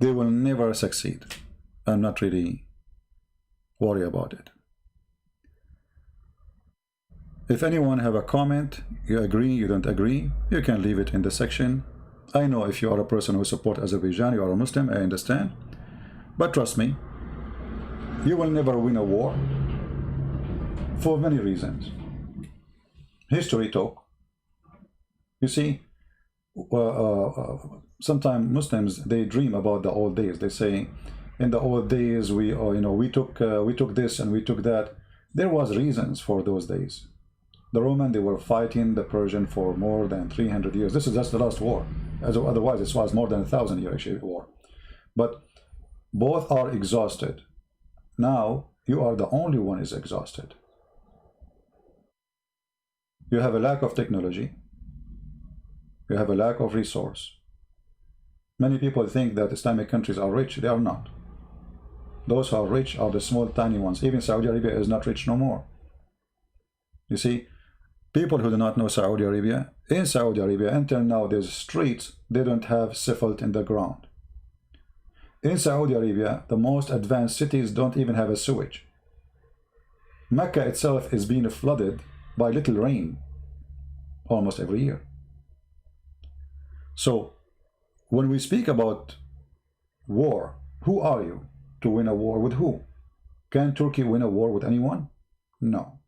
They will never succeed. I'm not really worried about it. If anyone have a comment, you agree, you don't agree, you can leave it in the section. I know if you are a person who supports Azerbaijan, you are a Muslim, I understand. But trust me, you will never win a war for many reasons. History talk. You see, sometimes Muslims, they dream about the old days. They say, in the old days, we took this and we took that. There was reasons for those days. The Roman, they were fighting the Persian for more than 300 years. This is just the last war. Otherwise, this was more than 1,000 year actually war. But both are exhausted. Now, you are the only one is exhausted. You have a lack of technology. You have a lack of resource. Many people think that Islamic countries are rich. They are not. Those who are rich are the small, tiny ones. Even Saudi Arabia is not rich no more. You see, people who do not know Saudi Arabia, in Saudi Arabia, until now, there's streets, they don't have asphalt in the ground. In Saudi Arabia, the most advanced cities don't even have a sewage. Mecca itself is being flooded by little rain almost every year. So, when we speak about war, who are you to win a war with who? Can Turkey win a war with anyone? No.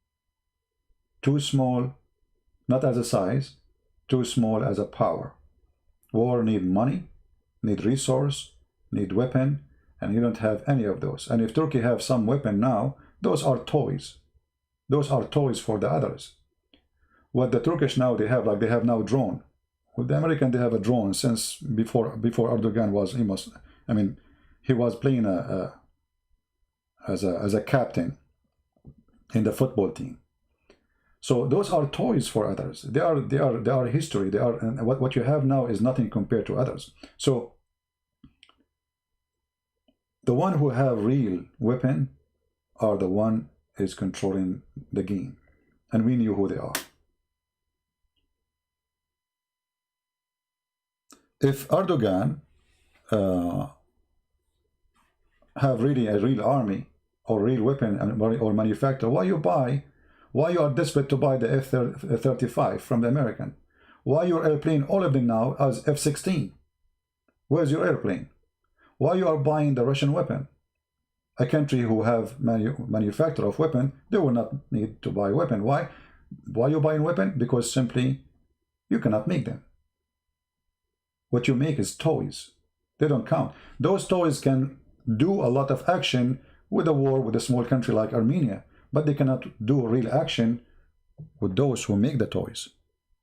Too small, not as a size, too small as a power. War need money, need resource, need weapon, and you don't have any of those. And if Turkey have some weapon now, those are toys. Those are toys for the others. What the Turkish now, they have now drone. With the American, they have a drone since before Erdogan was, he was playing as a captain in the football team. So those are toys for others. They are history. And what you have now is nothing compared to others. So the one who have real weapon are the one is controlling the game, and we knew who they are. If Erdogan have really a real army or real weapon or manufacturer, why you are desperate to buy the F-35 from the American? Why your airplane, all of them now as F-16? Where's your airplane? Why you are buying the Russian weapon? A country who have manufacturer of weapon, they will not need to buy weapon. Why? Why you buying weapon? Because simply you cannot make them. What you make is toys. They don't count. Those toys can do a lot of action with a war with a small country like Armenia, but they cannot do real action with those who make the toys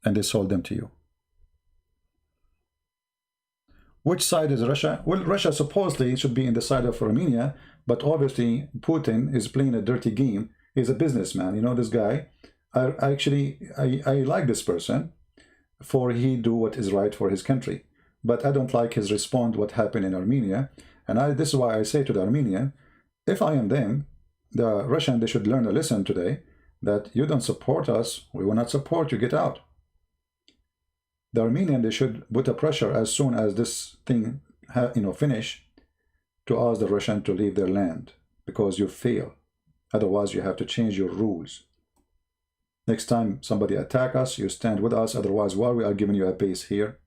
and they sold them to you. Which side is Russia? Well, Russia supposedly should be in the side of Armenia, but obviously Putin is playing a dirty game. He's a businessman. You know this guy. I like this person, for he do what is right for his country. But I don't like his response what happened in Armenia. And this is why I say to the Armenian, if I am them, the Russian, they should learn a lesson today that you don't support us, we will not support you, get out. The Armenian, they should put a pressure as soon as this thing finish to ask the Russian to leave their land, because you fail. Otherwise, you have to change your rules. Next time somebody attack us, you stand with us. Otherwise, why we are giving you a base here?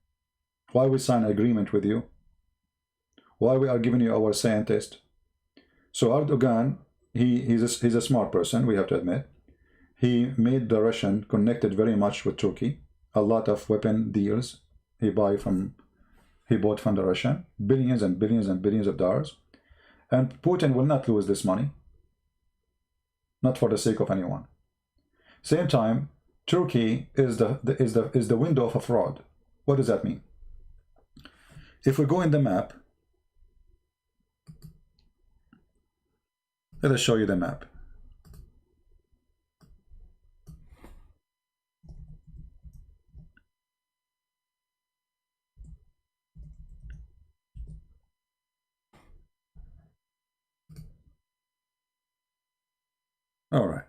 Why we sign an agreement with you? Why we are giving you our scientist? So Erdogan, he's a smart person, we have to admit. He made the Russian connected very much with Turkey. A lot of weapon deals he bought from the Russian, billions and billions and billions of dollars. And Putin will not lose this money, not for the sake of anyone. Same time, Turkey is the window of a fraud. What does that mean? If we go in the map, let us show you the map. All right.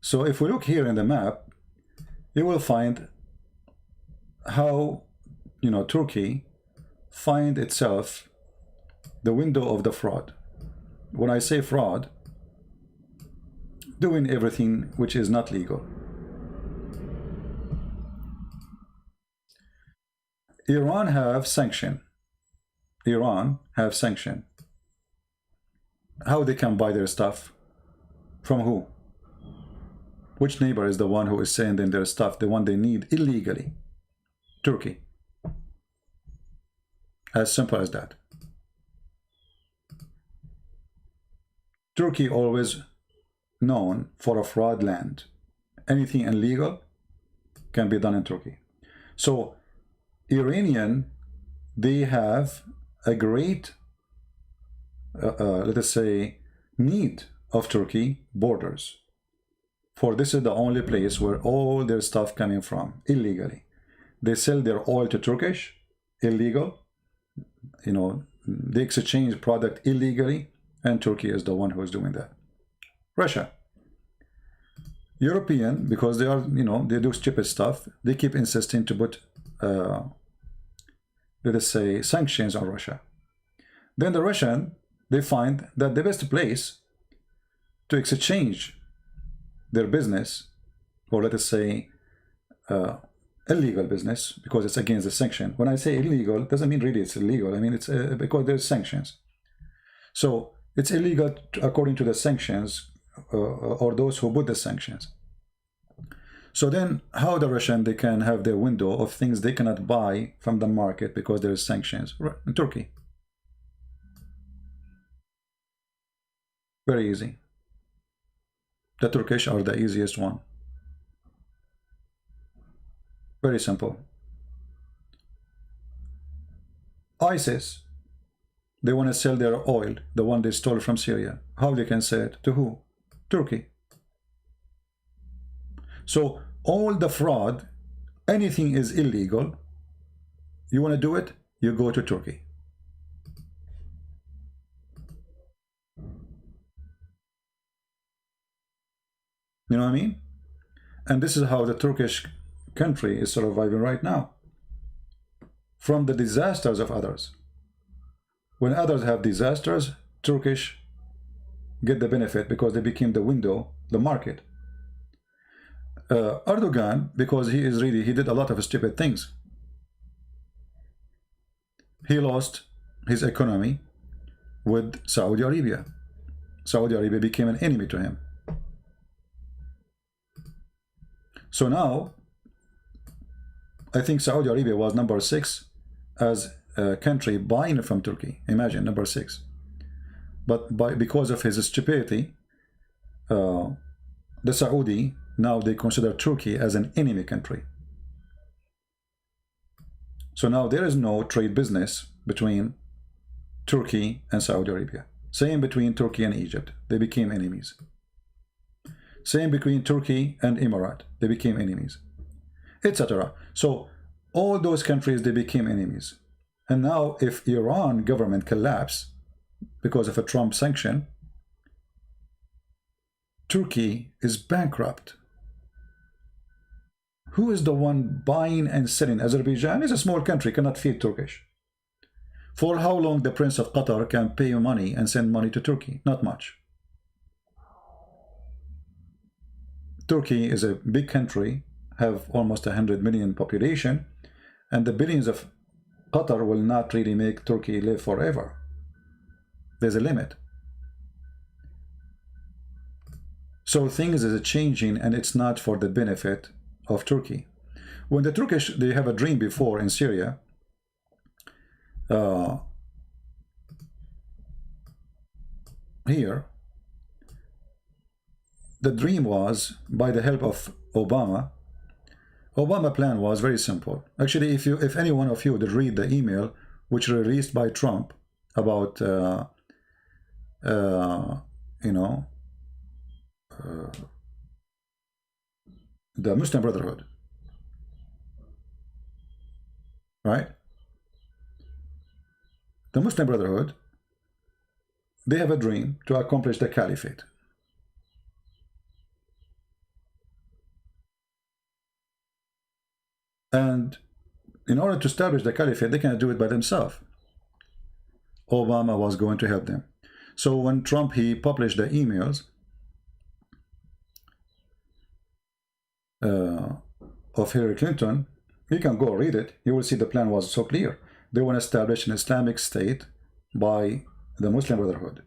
So if we look here in the map, you will find how, Turkey find itself the window of the fraud. When I say fraud, doing everything which is not legal. Iran have sanction. Iran have sanction. How they can buy their stuff? From who? Which neighbor is the one who is sending their stuff, the one they need illegally? Turkey. As simple as that. Turkey always known for a fraud land. Anything illegal can be done in Turkey. So Iranian, they have a great, let us say, need of Turkey borders. For this is the only place where all their stuff coming from illegally. They sell their oil to Turkish, illegal. They exchange product illegally, and Turkey is the one who is doing that. Russia. European, because they are, they do stupid stuff, they keep insisting to put, let us say, sanctions on Russia. Then the Russian, they find that the best place to exchange their business, or let us say, illegal business, because it's against the sanction. When I say illegal, it doesn't mean really it's illegal. I mean, it's because there's sanctions. So it's illegal according to the sanctions, or those who put the sanctions. So then how the Russian, they can have their window of things they cannot buy from the market because there is sanctions in Turkey. Very easy. The Turkish are the easiest one. Very simple. ISIS, they want to sell their oil, the one they stole from Syria. How they can sell it? To who? Turkey. So all the fraud, anything is illegal. You want to do it? You go to Turkey. You know what I mean? And this is how the Turkish country is surviving right now. From the disasters of others. When others have disasters, Turkish get the benefit because they became the window, the market. Erdogan, because he did a lot of stupid things. He lost his economy with Saudi Arabia. Saudi Arabia became an enemy to him. So now, I think Saudi Arabia was number 6 as a country buying from Turkey. Imagine, number 6. But because of his stupidity, the Saudi, now they consider Turkey as an enemy country. So now there is no trade business between Turkey and Saudi Arabia. Same between Turkey and Egypt. They became enemies. Same between Turkey and Emirates. They became enemies, etc. So all those countries, they became enemies. And now if Iran government collapse because of a Trump sanction, Turkey is bankrupt. Who is the one buying and selling? Azerbaijan is a small country, cannot feed Turkish. For how long the Prince of Qatar can pay money and send money to Turkey? Not much. Turkey is a big country, have almost 100 million population, and the billions of Qatar will not really make Turkey live forever. There's a limit. So things is changing, and it's not for the benefit of Turkey. When the Turkish, they have a dream before in Syria, here, the dream was, by the help of Obama plan was very simple. Actually, if any one of you did read the email which released by Trump about the Muslim Brotherhood, right? the Muslim Brotherhood, they have a dream to accomplish the caliphate. And in order to establish the caliphate, they cannot do it by themselves. Obama was going to help them. So when Trump, he published the emails of Hillary Clinton, you can go read it. You will see the plan was so clear. They want to establish an Islamic state by the Muslim Brotherhood.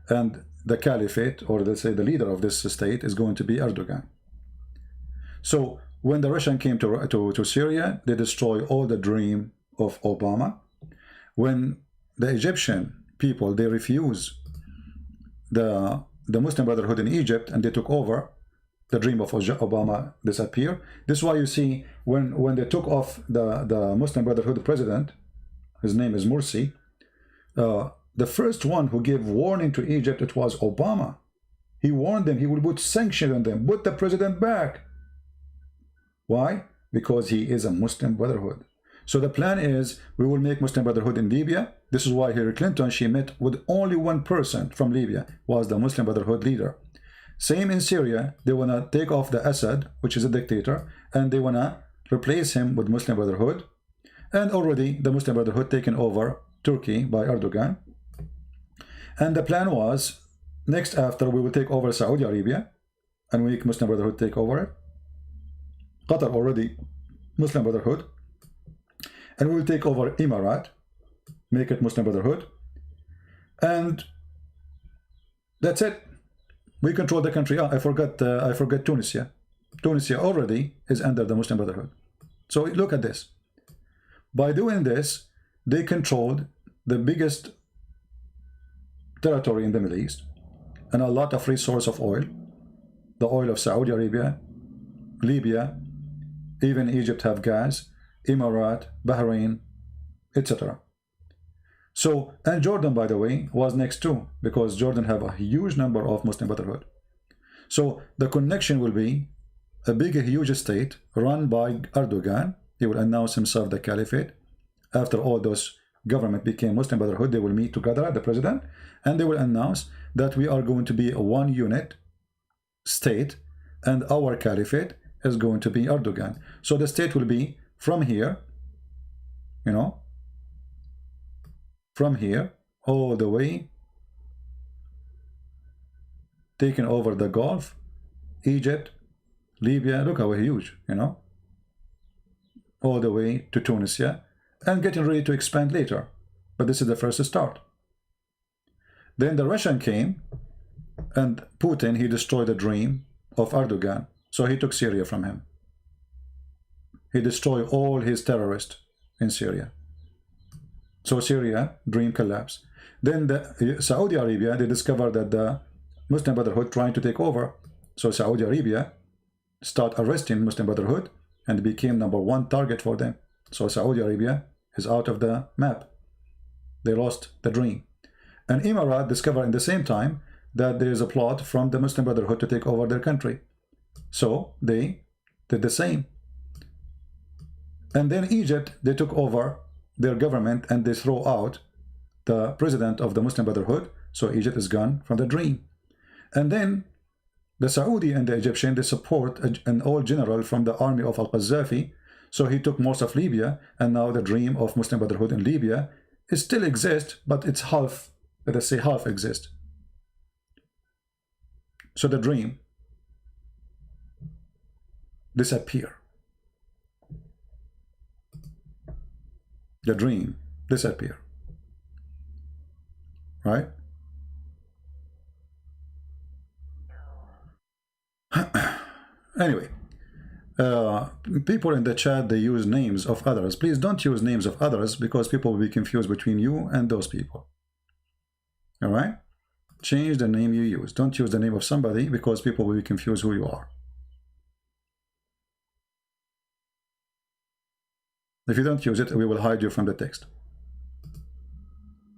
And the caliphate, or let's say the leader of this state, is going to be Erdogan. So when the Russian came to Syria, they destroyed all the dream of Obama. When the Egyptian people, they refuse the Muslim Brotherhood in Egypt, and they took over, the dream of Obama disappeared. This is why you see when they took off the Muslim Brotherhood president, his name is Morsi, the first one who gave warning to Egypt, it was Obama. He warned them he will put sanctions on them, put the president back. Why? Because he is a Muslim Brotherhood. So the plan is we will make Muslim Brotherhood in Libya. This is why Hillary Clinton, she met with only one person from Libya, was the Muslim Brotherhood leader. Same in Syria, they want to take off the Assad, which is a dictator, and they want to replace him with Muslim Brotherhood. And already the Muslim Brotherhood taken over Turkey by Erdogan. And the plan was, next after we will take over Saudi Arabia, and make Muslim Brotherhood take over it. Qatar already Muslim Brotherhood. And we will take over Emirat, make it Muslim Brotherhood. And that's it. We control the country. I forgot Tunisia. Tunisia already is under the Muslim Brotherhood. So look at this. By doing this, they controlled the biggest territory in the Middle East and a lot of resource of oil. The oil of Saudi Arabia, Libya, even Egypt have gas, Emirat, Bahrain, etc. So, and Jordan, by the way, was next too, because Jordan have a huge number of Muslim Brotherhood. So the connection will be a big, huge state run by Erdogan. He will announce himself the caliphate. After all those government became Muslim Brotherhood, they will meet together, the president, and they will announce that we are going to be a one unit state, and our caliphate is going to be Erdogan. So the state will be from here, you know, from here all the way, taking over the Gulf, Egypt, Libya, look how huge, you know, all the way to Tunisia, and getting ready to expand later. But this is the first start. Then the Russian came, and Putin, he destroyed the dream of Erdogan. So he took Syria from him. He destroyed all his terrorists in Syria. So Syria, dream collapsed. Then the Saudi Arabia, they discovered that the Muslim Brotherhood trying to take over. So Saudi Arabia start arresting Muslim Brotherhood and became #1 target for them. So Saudi Arabia is out of the map. They lost the dream. And Emirat discovered in the same time that there is a plot from the Muslim Brotherhood to take over their country. So they did the same. And then Egypt, they took over their government and they throw out the president of the Muslim Brotherhood. So Egypt is gone from the dream. And then the Saudi and the Egyptian, they support an old general from the army of Al-Qaddafi. So he took most of Libya, and now the dream of Muslim Brotherhood in Libya, it still exists, but it's half, let us say half exists. So the dream disappear. The dream disappear. Right? Anyway, people in the chat, they use names of others. Please don't use names of others, because people will be confused between you and those people. All right? Change the name you use. Don't use the name of somebody, because people will be confused who you are. If you don't use it, we will hide you from the text.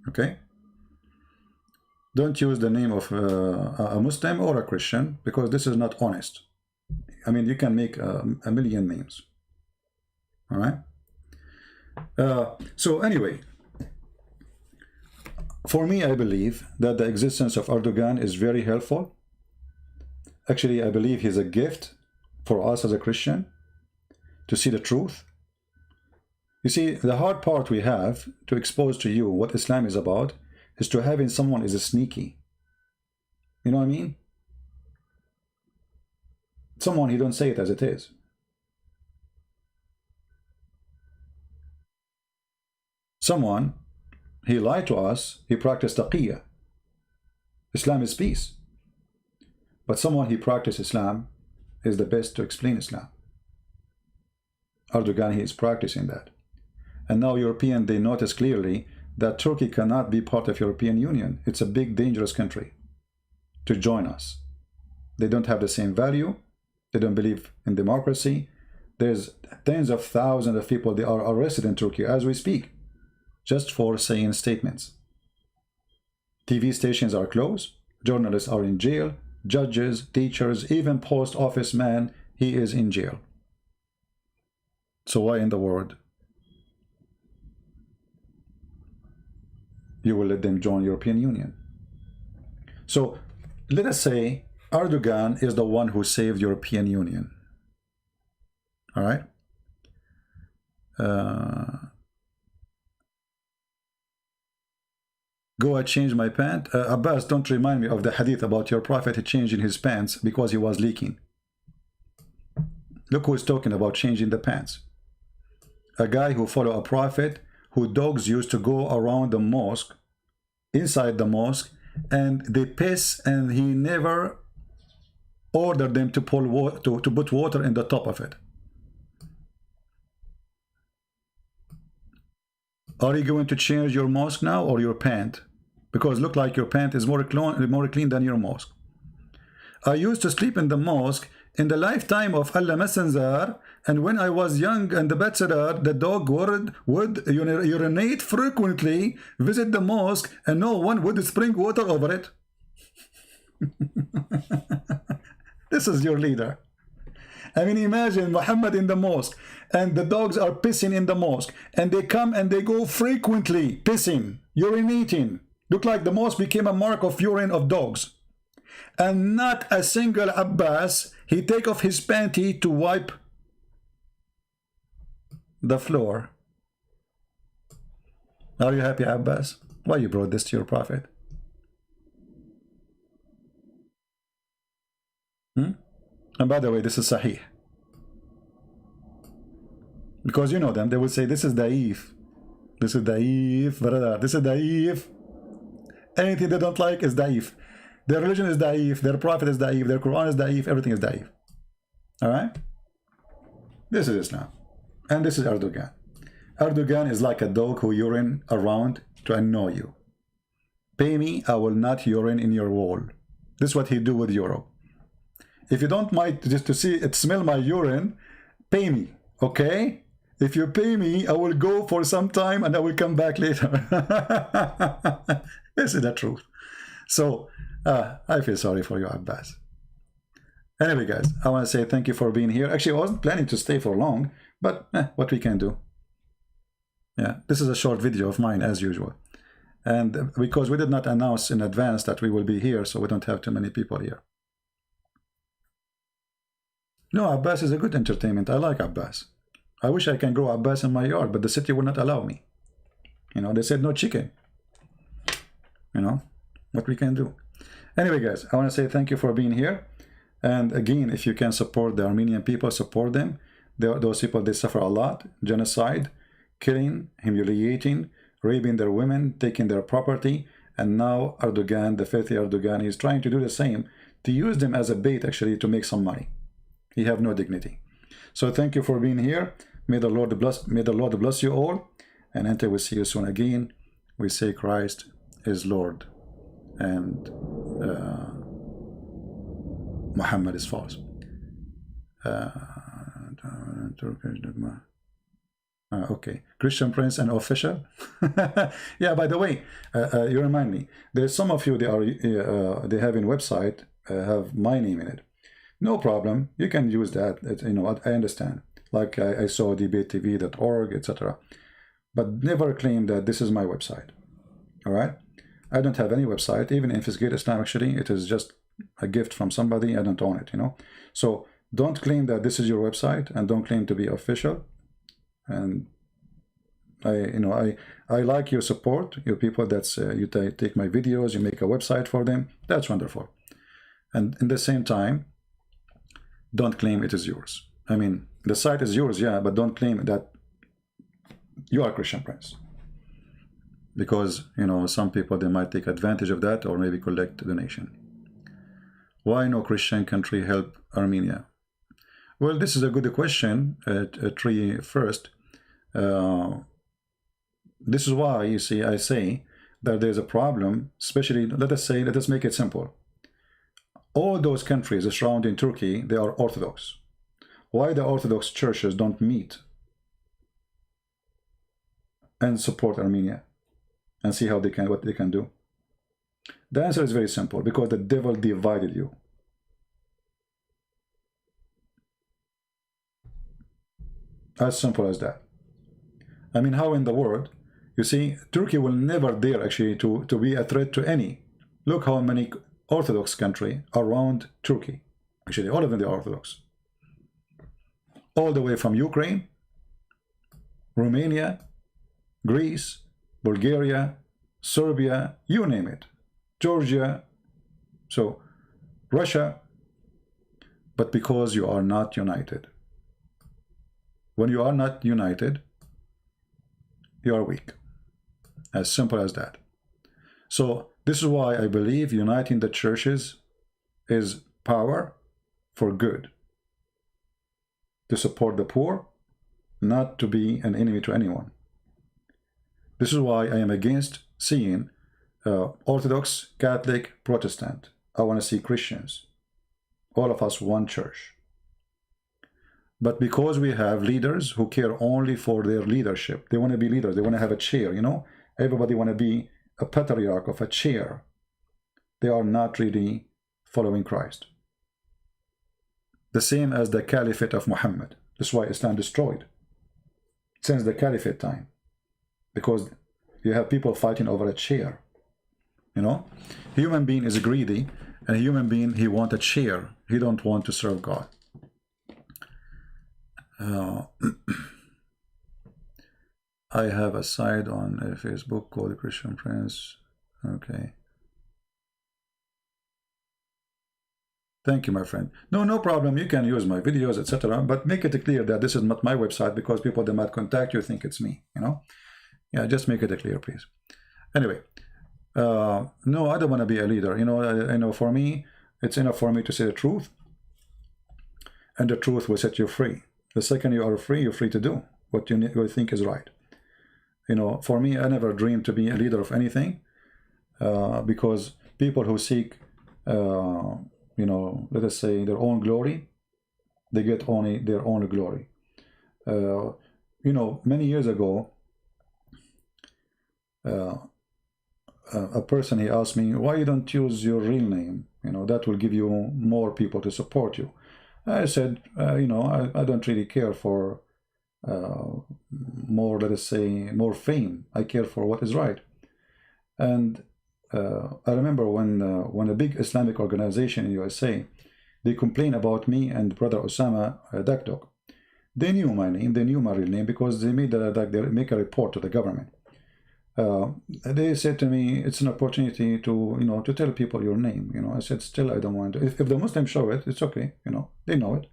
Okay? Don't use the name of a Muslim or a Christian, because this is not honest. I mean, you can make a million names. All right? So anyway, For me, I believe that the existence of Erdogan is very helpful. Actually, I believe he's a gift for us as a Christian to see the truth. You see, the hard part we have to expose to you what Islam is about is to having someone is a sneaky. You know what I mean? Someone, he don't say it as it is. Someone, he lied to us, he practiced taqiyya. Islam is peace. But someone, he practiced Islam is the best to explain Islam. Erdogan, he is practicing that. And now European, they notice clearly that Turkey cannot be part of European Union. It's a big, dangerous country to join us. They don't have the same value. They don't believe in democracy. There's tens of thousands of people, they are arrested in Turkey as we speak, just for saying statements. TV stations are closed. Journalists are in jail. Judges, teachers, even post office man, he is in jail. So why in the world you will let them join European Union? So let us say Erdogan is the one who saved European Union. All right. Go, I changed my pant. Abbas, don't remind me of the hadith about your prophet changing his pants because he was leaking. Look who's talking about changing the pants. A guy who followed a prophet, who dogs used to go around the mosque, inside the mosque, and they piss, and he never ordered them to pull water, to put water in the top of it. Are you going to change your mosque now or your pant? Because look like your pant is more clean than your mosque. I used to sleep in the mosque in the lifetime of Allah Messenger, and when I was young and the bachelor, the dog would urinate frequently, visit the mosque, and no one would spring water over it. This is your leader. I mean, imagine Muhammad in the mosque, and the dogs are pissing in the mosque, and they come and they go frequently, pissing, urinating. Look like the mosque became a mark of urine of dogs. And not a single Abbas, he take off his panty to wipe the floor. Are you happy, Abbas? Why you brought this to your prophet? And by the way, this is Sahih. Because you know them, they will say, this is Da'if. This is Da'if, brother. This is Da'if. Anything they don't like is Da'if. Their religion is Da'if. Their prophet is Da'if. Their Quran is Da'if. Everything is Da'if. Alright? This is Islam. And this is Erdogan. Erdogan is like a dog who urine around to annoy you. Pay me, I will not urine in your wall. This is what he do with Europe. If you don't mind just to see it, smell my urine, pay me, okay? If you pay me, I will go for some time and I will come back later. This is the truth. So, I feel sorry for you, Abbas. Anyway, guys, I want to say thank you for being here. Actually, I wasn't planning to stay for long, but what we can do. Yeah, this is a short video of mine, as usual. And because we did not announce in advance that we will be here, so we don't have too many people here. No, Abbas is a good entertainment. I like Abbas. I wish I can grow Abbas in my yard, but the city will not allow me. You know, they said no chicken. You know, what we can do. Anyway, guys, I want to say thank you for being here. And again, if you can support the Armenian people, support them. Those people, they suffer a lot. Genocide, killing, humiliating, raping their women, taking their property. And now Erdogan, the filthy Erdogan, is trying to do the same, to use them as a bait, actually, to make some money. He have no dignity. So thank you for being here. May the Lord bless you all. And until we see you soon again, we say Christ is Lord and Muhammad is false. Okay, Christian Prince and official. Yeah, by the way, you remind me, there's some of you, they have in website have my name in it. No problem, you can use that. You know, I understand. Like I saw debatetv.org, etc. But never claim that this is my website. All right. I don't have any website. Even Investigate Islam, actually, it is just a gift from somebody. I don't own it, you know. So don't claim that this is your website, and don't claim to be official. And I like your support, your people. That's you take my videos, you make a website for them. That's wonderful. And in the same time, don't claim it is yours. I mean, the site is yours, yeah, but don't claim that you are Christian Prince, because you know some people, they might take advantage of that, or maybe collect donation. Why no Christian country help Armenia? Well, this is a good question. First, this is why, you see, I say that there's a problem, especially, let us make it simple. All those countries surrounding Turkey, they are Orthodox. Why the Orthodox churches don't meet and support Armenia and see how they can, what they can do? The answer is very simple: because the devil divided you. As simple as that. I mean, how in the world? You see, Turkey will never dare actually to be a threat to any. Look how many Orthodox country around Turkey. Actually, all of them are Orthodox. All the way from Ukraine, Romania, Greece, Bulgaria, Serbia, you name it. Georgia, so Russia. But because you are not united. When you are not united, you are weak. As simple as that. So this is why I believe uniting the churches is power for good. To support the poor, not to be an enemy to anyone. This is why I am against seeing Orthodox, Catholic, Protestant. I want to see Christians. All of us one church. But because we have leaders who care only for their leadership, they want to be leaders, they want to have a chair, you know? Everybody want to be a patriarch of a chair. They are not really following Christ. The same as the caliphate of Muhammad. That's why Islam destroyed since the caliphate time. Because you have people fighting over a chair. You know? Human being is greedy, and a human being, he wants a chair. He don't want to serve God. I have a site on Facebook called Christian Prince. Okay. Thank you, my friend. No problem. You can use my videos, etc. But make it clear that this is not my website, because people, they might contact you, think it's me, you know? Yeah, just make it clear, please. Anyway, no, I don't want to be a leader. You know, I know for me, it's enough for me to say the truth. And the truth will set you free. The second you are free, you're free to do what you think is right. You know, for me, I never dreamed to be a leader of anything, because people who seek, you know, let us say their own glory, they get only their own glory. You know, many years ago, a person, he asked me, why you don't use your real name? You know, that will give you more people to support you. I said, you know, I don't really care for more, let us say, more fame. I care for what is right. And I remember when a big Islamic organization in USA, they complained about me and brother Osama Dakdok. They knew my name, they knew my real name, because they made they make a report to the government. They said to me, it's an opportunity to, you know, to tell people your name. You know, I said, still, I don't want to. If the Muslims show it, it's okay. You know, they know it.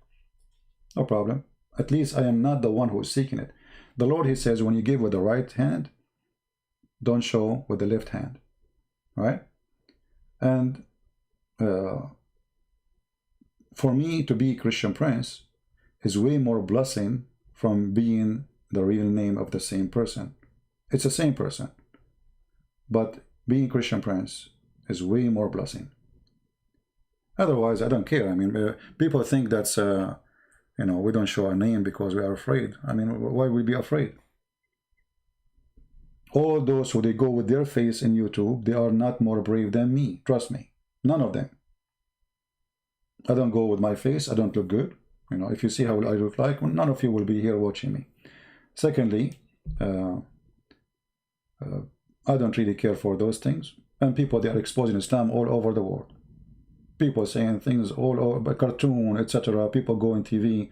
No problem. At least I am not the one who is seeking it. The Lord, he says, when you give with the right hand, don't show with the left hand. Right? And for me to be Christian Prince is way more blessing from being the real name of the same person. It's the same person. But being Christian Prince is way more blessing. Otherwise, I don't care. I mean, people think that's, you know, we don't show our name because we are afraid. I mean, why would we be afraid? All those who they go with their face in YouTube, they are not more brave than me. Trust me. None of them. I don't go with my face. I don't look good. You know, if you see how I look like, none of you will be here watching me. Secondly, I don't really care for those things. And people, they are exposing Islam all over the world. People saying things all over, by cartoon, etc. People go on TV.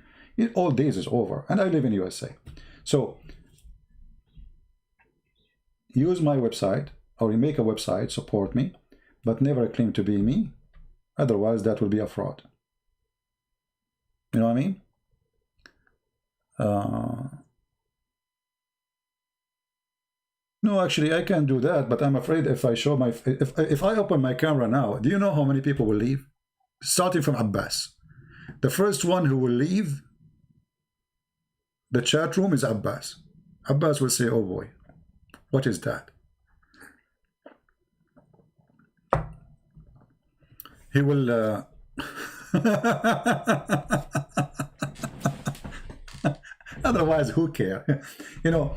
All days is over. And I live in USA. So use my website, or you make a website, support me, but never claim to be me. Otherwise, that will be a fraud. You know what I mean? No, actually, I can do that, but I'm afraid if I show my, if I open my camera now, do you know how many people will leave? Starting from Abbas. The first one who will leave the chat room is Abbas. Abbas will say, oh boy, what is that? He will... Otherwise, who care? You know,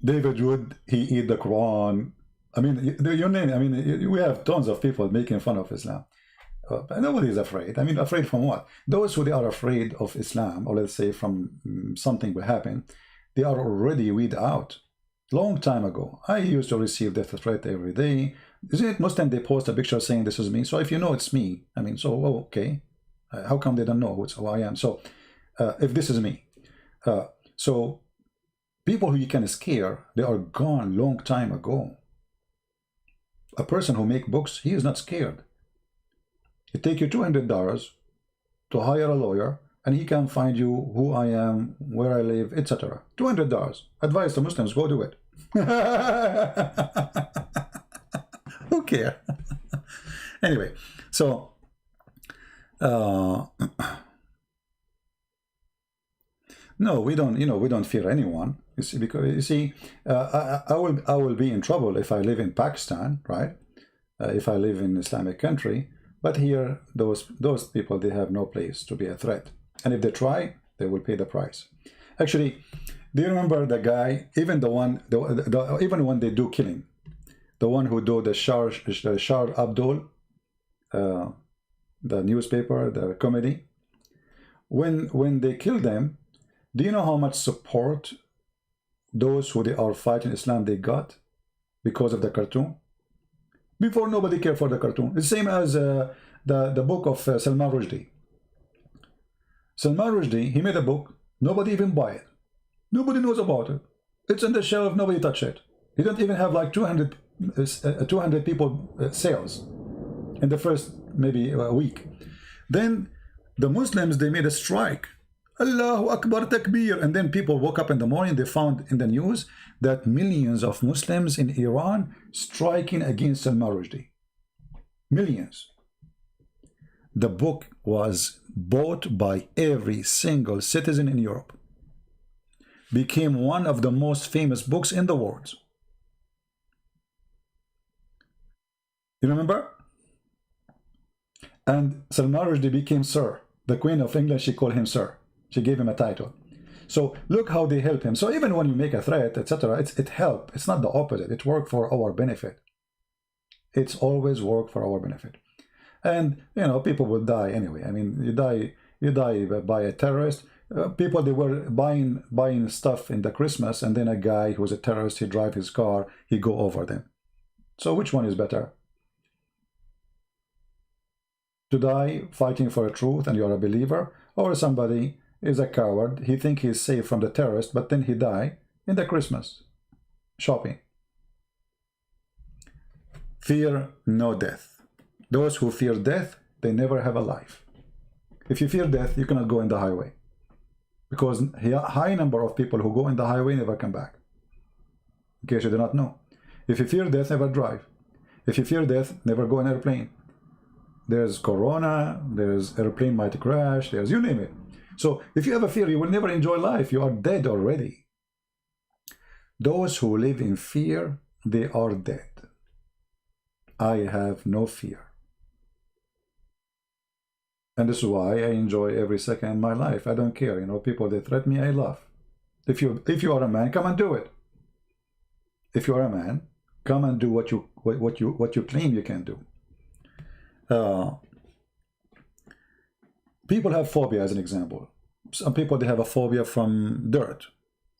David Wood, he eat the Quran. I mean, your name. I mean, we have tons of people making fun of Islam. But nobody is afraid. I mean, afraid from what? Those who they are afraid of Islam, or let's say from something will happen, they are already weed out. Long time ago, I used to receive death threat every day. Isn't it Muslim? They post a picture saying this is me. So if you know it's me, I mean, so oh, okay. How come they don't know who I am? So if this is me, so people who you can scare, they are gone long time ago. A person who make books, he is not scared. It take you $200 to hire a lawyer, and he can find you who I am, where I live, etc. $200. Advice to Muslims: go do it. Who care? Anyway, so no, we don't. You know, we don't fear anyone. You see, because you see, I will be in trouble if I live in Pakistan, right? If I live in Islamic country. But here, those people, they have no place to be a threat. And if they try, they will pay the price. Actually, do you remember the guy, even the one, even when they do killing, the one who do the Shar Abdul, the newspaper, the comedy, when they kill them, do you know how much support those who they are fighting Islam they got because of the cartoon? Before, nobody cared for the cartoon. The same as the book of Salman Rushdie. Salman Rushdie, he made a book. Nobody even buy it. Nobody knows about it. It's on the shelf. Nobody touch it. He don't even have like 200 people sales in the first maybe a week. Then the Muslims, they made a strike. Allahu Akbar Takbir. And then people woke up in the morning, they found in the news that millions of Muslims in Iran striking against Salman Rushdie. Millions. The book was bought by every single citizen in Europe. Became one of the most famous books in the world. You remember? And Salman Rushdie became Sir. The Queen of England, she called him Sir. She gave him a title. So look how they help him. So even when you make a threat, etc., it helps. It's not the opposite. It works for our benefit. It's always work for our benefit. And you know, people will die anyway. I mean, you die by a terrorist. People, they were buying stuff in the Christmas, and then a guy who was a terrorist, he drive his car, he go over them. So which one is better? To die fighting for a truth and you're a believer, or somebody is a coward, he think he's safe from the terrorist, but then he die in the Christmas shopping. Fear no death. Those who fear death, they never have a life. If you fear death, you cannot go in the highway, because a high number of people who go in the highway never come back. In case you do not know. If you fear death, never drive. If you fear death, never go in an airplane. There's corona, there's airplane might crash, there's you name it. So if you have a fear, you will never enjoy life. You are dead already. Those who live in fear, they are dead. I have no fear. And this is why I enjoy every second in my life. I don't care. You know, people, they threaten me, I laugh. If you are a man, come and do it. If you are a man, come and do what you claim you can do. People have phobia, as an example. Some people, they have a phobia from dirt.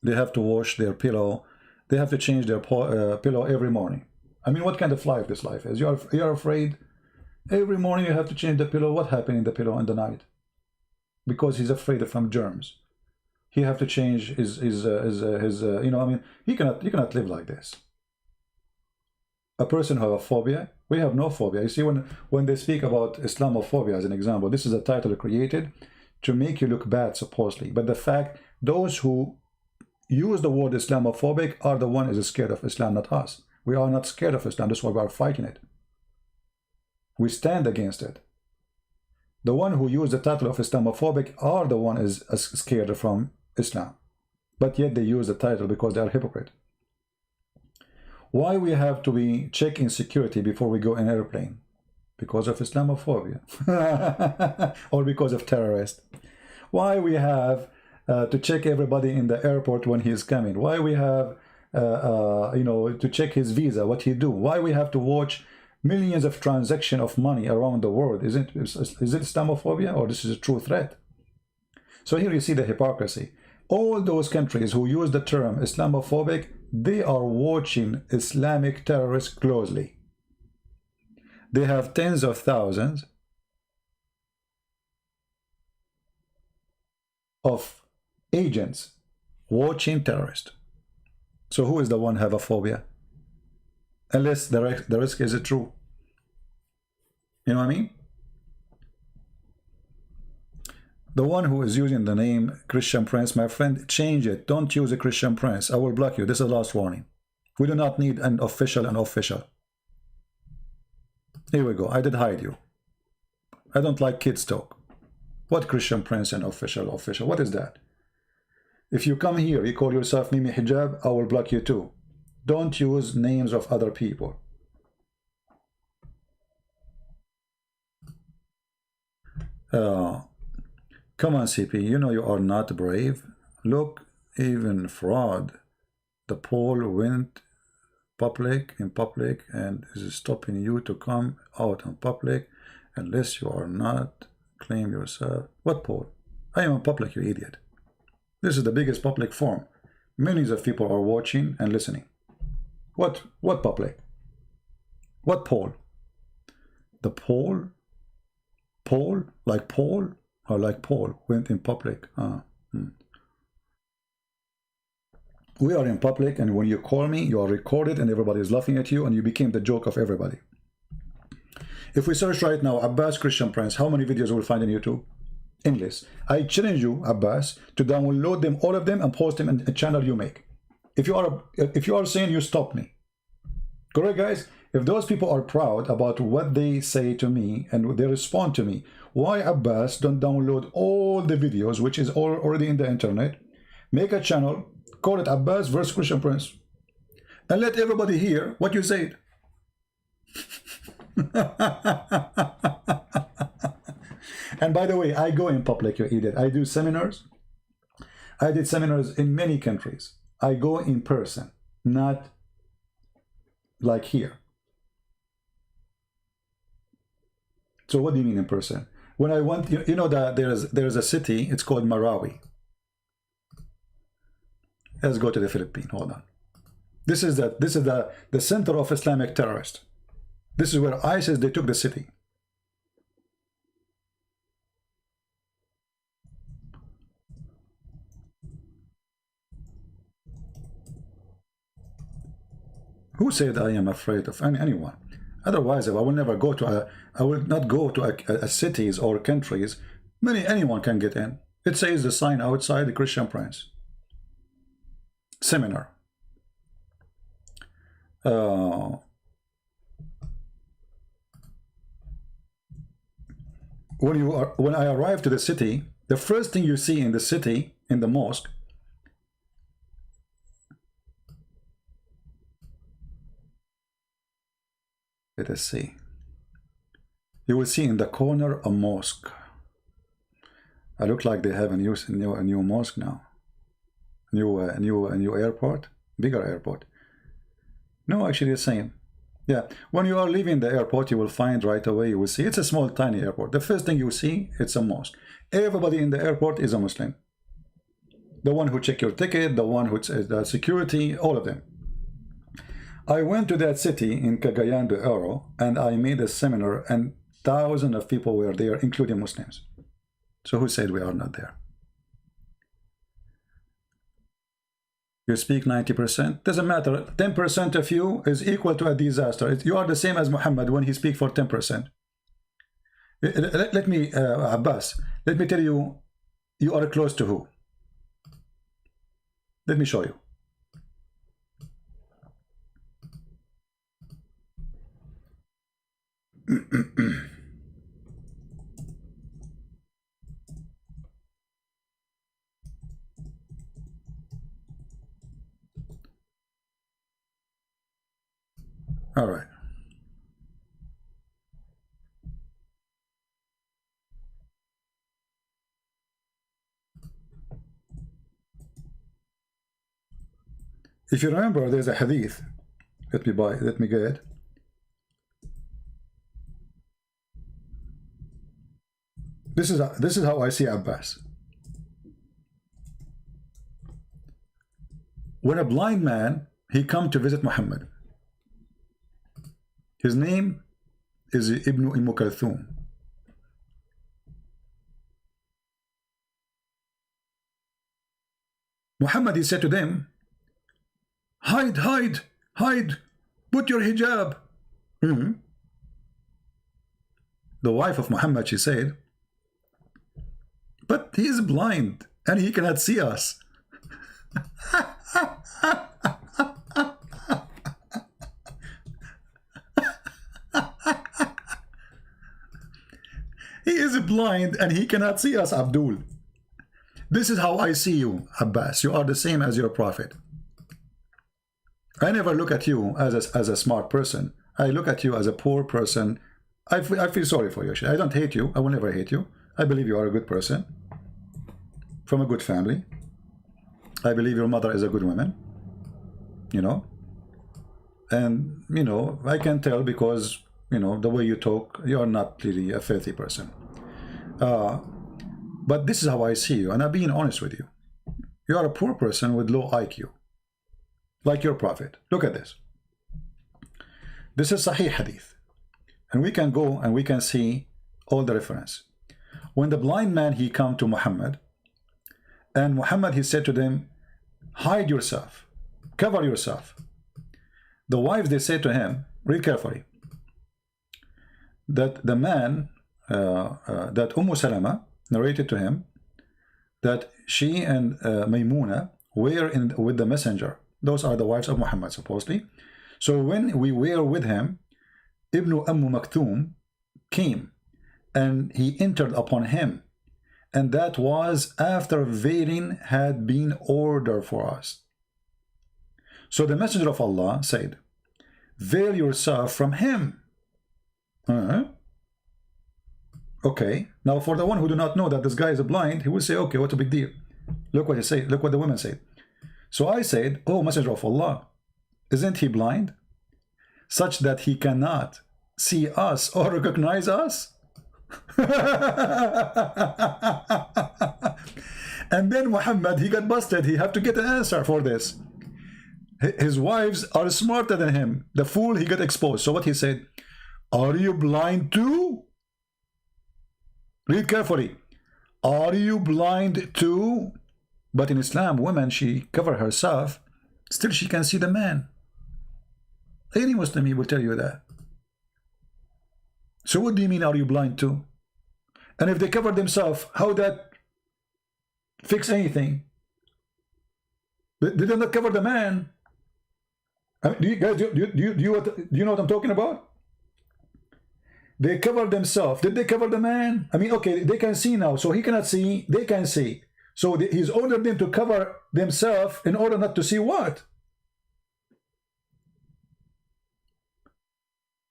They have to wash their pillow they have to change their pillow every morning. I mean, what kind of life this life is? You're afraid every morning you have to change the pillow. What happened in the pillow in the night? Because he's afraid of germs. He have to change his you know, I mean, you cannot live like this. A person who have a phobia, we have no phobia. You see, when they speak about Islamophobia as an example, this is a title created to make you look bad, supposedly. But the fact, those who use the word Islamophobic are the one who is scared of Islam, not us. We are not scared of Islam. That's why we are fighting it. We stand against it. The one who use the title of Islamophobic are the one is scared from Islam. But yet they use the title because they are hypocrite. Why we have to be checking security before we go in an airplane? Because of Islamophobia. Or because of terrorists. Why we have to check everybody in the airport when he is coming? Why we have you know, to check his visa, what he do? Why we have to watch millions of transactions of money around the world? Is it Islamophobia, or this is a true threat? So here you see the hypocrisy. All those countries who use the term Islamophobic, they are watching Islamic terrorists closely. They have tens of thousands of agents watching terrorists. So who is the one have a phobia? Unless the risk is true. You know what I mean? The one who is using the name Christian Prince, my friend, change it. Don't use a Christian Prince. I will block you. This is the last warning. We do not need an official and official. Here we go. I did hide you. I don't like kids talk. What Christian Prince and official? What is that? If you come here, you call yourself Mimi Hijab, I will block you too. Don't use names of other people. Come on, CP, you know you are not brave. Look, even fraud. The poll went in public and is stopping you to come out in public unless you are not claim yourself. What poll? I am in public, you idiot. This is the biggest public forum. Millions of people are watching and listening. What public? What poll? The poll? Poll? Like Paul? Or like Paul went in public? We are in public, and when you call me, you are recorded and everybody is laughing at you and you became the joke of everybody. If we search right now, Abbas Christian Prince, how many videos we'll find on YouTube? Endless. I challenge you, Abbas, to download them, all of them, and post them in a channel you make. If you are saying you stop me. Correct, guys? If those people are proud about what they say to me and they respond to me, why Abbas don't download all the videos, which is already in the internet, make a channel, call it Abbas versus Christian Prince, and let everybody hear what you said. And by the way, I go in public, you idiot. I do seminars. I did seminars in many countries. I go in person, not like here. So what do you mean in person? When I went, you know that there's a city, it's called Marawi. Let's go to the Philippines. Hold on. This is the center of Islamic terrorists. This is where ISIS, they took the city. Who said I am afraid of anyone? Otherwise, I will never go to I will not go to a cities or countries. Anyone can get in. It says the sign outside, the Christian Prince. Seminar. When I arrive to the city, the first thing you see in the city, in the mosque, let us see. You will see in the corner a mosque. I look like they have a new mosque now. A new airport, bigger airport. No, actually the same. Yeah, when you are leaving the airport, you will find right away, you will see it's a small, tiny airport. The first thing you see, it's a mosque. Everybody in the airport is a Muslim. The one who check your ticket, the one who the security, all of them. I went to that city in Cagayan de Oro and I made a seminar and thousands of people were there, including Muslims. So who said we are not there? You speak 90%, doesn't matter. 10% of you is equal to a disaster. You are the same as Muhammad when he speaks for 10%. Let me, Abbas, let me tell you, you are close to who? Let me show you. All right. If you remember, there's a hadith. Let me get it. This is how I see Abbas. When a blind man, he come to visit Muhammad. His name is Ibn Kalthum. Muhammad, he said to them, hide, hide, hide, put your hijab. The wife of Muhammad, she said, but he is blind and he cannot see us. He is blind and he cannot see us, Abdul. This is how I see you, Abbas. You are the same as your prophet. I never look at you as a smart person. I look at you as a poor person. I feel sorry for you. I don't hate you. I will never hate you. I believe you are a good person from a good family. I believe your mother is a good woman, you know. And, you know, I can tell because, you know, the way you talk, you are not really a filthy person. But this is how I see you, and I'm being honest with you. You are a poor person with low IQ, like your prophet. Look at this. This is Sahih Hadith. And we can go and we can see all the reference. When the blind man, he come to Muhammad, and Muhammad, he said to them, hide yourself, cover yourself. The wives, they said to him, read carefully, that the man, that Salama narrated to him, that she and Maymuna were with the messenger. Those are the wives of Muhammad, supposedly. So when we were with him, Ibn Maktoum came and he entered upon him. And that was after veiling had been ordered for us. So the messenger of Allah said, veil yourself from him. Okay, now for the one who do not know that this guy is blind, he will say, okay, what a big deal. Look what he said. Look what the women said. So I said, oh, messenger of Allah, isn't he blind such that he cannot see us or recognize us? And then Muhammad, he got busted. He had to get an answer for this. His wives are smarter than him. The fool, he got exposed. So what he said, are you blind too? Read carefully. Are you blind too? But in Islam, women, she cover herself, still she can see the man. Any Muslim, he will tell you that. So what do you mean, are you blind too? And if they cover themselves, how that fix anything? They did not cover the man. I mean, do you guys do you know what I'm talking about? They cover themselves. Did they cover the man? I mean, okay, they can see now, so he cannot see. They can see. So he's ordered them to cover themselves in order not to see what?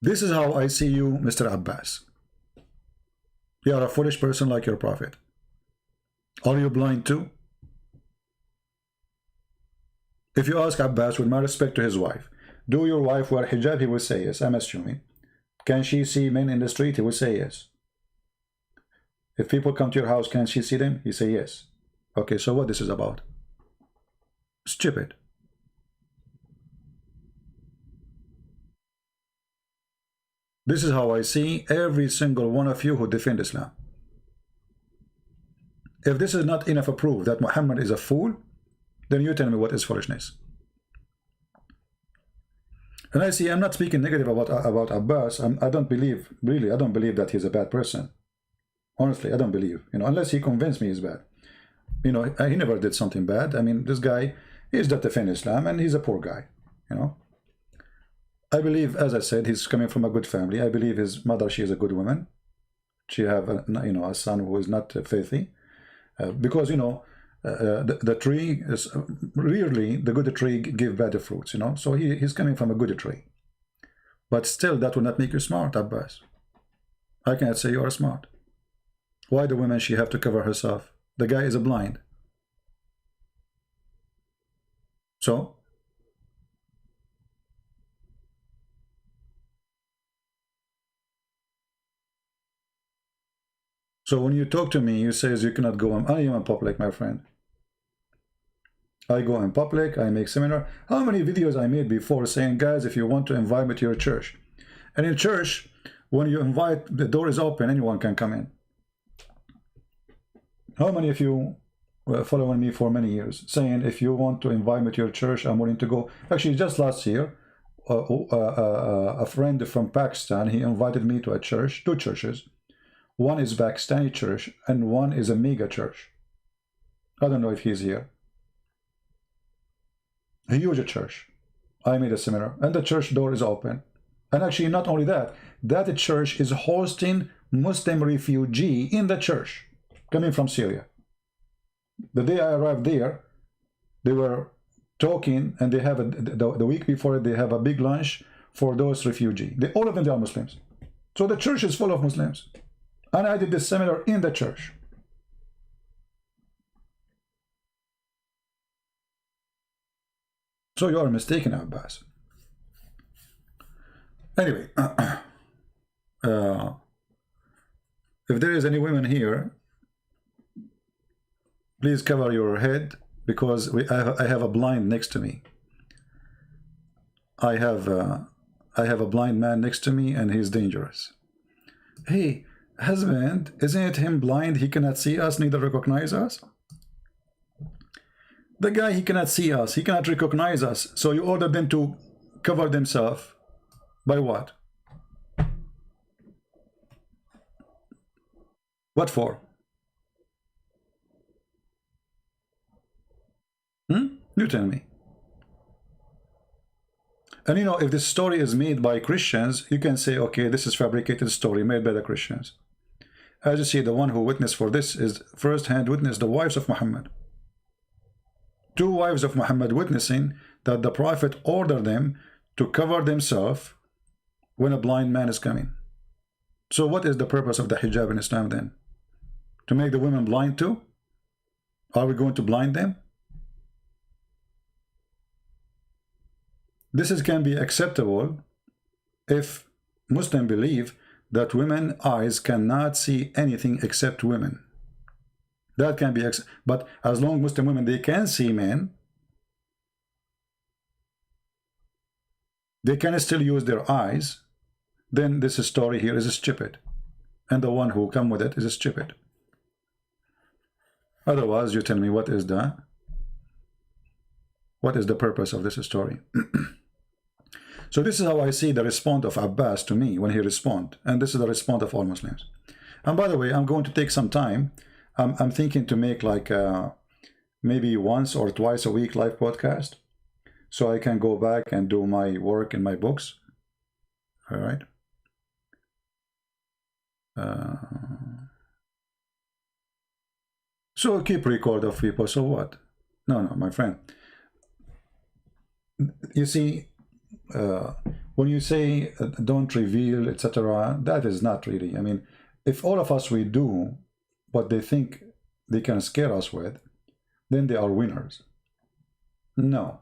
This is how I see you, Mr. Abbas. You are a foolish person like your prophet. Are you blind too? If you ask Abbas, with my respect to his wife, do your wife wear hijab? He will say yes, I'm assuming. Can she see men in the street? He will say yes. If people come to your house, can she see them? He say yes. Okay, so what this is about? Stupid. This is how I see every single one of you who defend Islam. If this is not enough a proof that Muhammad is a fool, then you tell me what is foolishness. And I see, I'm not speaking negative about Abbas. I don't believe, really, I don't believe that he's a bad person. Honestly, I don't believe, unless he convinced me he's bad. He never did something bad. I mean, this guy is that defend Islam, and he's a poor guy, I believe, as I said, he's coming from a good family. I believe his mother, she is a good woman. She have, a son who is not filthy. Because, the tree is rarely the good tree give bad fruits, So he's coming from a good tree. But still, that will not make you smart, Abbas. I cannot say you are smart. Why the woman, she have to cover herself? The guy is a blind. So when you talk to me, you say you cannot go on. I am in public, my friend. I go in public, I make seminar. How many videos I made before saying, guys, if you want to invite me to your church. And in church, when you invite, the door is open, anyone can come in. How many of you were following me for many years, saying, if you want to invite me to your church, I'm willing to go. Actually, just last year, a friend from Pakistan, he invited me to a church, 2 churches. One is Pakistani church, and one is a mega church. I don't know if he's here. A huge church. I made a seminar, and the church door is open. And actually, not only that, that church is hosting Muslim refugee in the church, coming from Syria. The day I arrived there, they were talking, and they have the week before, they have a big lunch for those refugees. All of them, they are Muslims. So the church is full of Muslims. And I did this seminar in the church. So you are mistaken, Abbas. Anyway, if there is any women here, please cover your head, because I have a blind next to me. I have a blind man next to me, and he's dangerous. Hey, husband, isn't it him blind? He cannot see us, neither recognize us. The guy, he cannot see us, he cannot recognize us. So you order them to cover themselves by what? What for? You tell me. And if this story is made by Christians, you can say, okay, this is fabricated story made by the Christians. As you see, the one who witnessed for this is first-hand witness, the wives of Muhammad. 2 wives of Muhammad witnessing that the Prophet ordered them to cover themselves when a blind man is coming. So what is the purpose of the hijab in Islam then? To make the women blind too? Are we going to blind them? This can be acceptable if Muslims believe that women's eyes cannot see anything except women. That can be, but as long as Muslim women, they can see men, they can still use their eyes, then this story here is stupid. And the one who come with it is stupid. Otherwise, you tell me what is the purpose of this story? So this is how I see the response of Abbas to me when he responds. And this is the response of all Muslims. And by the way, I'm going to take some time. I'm thinking to make like maybe once or twice a week live podcast, so I can go back and do my work in my books. All right. So keep record of people. So what? No, my friend. You see, when you say don't reveal, etc., that is not really. I mean, if all of us we do what they think they can scare us with, then they are winners. No.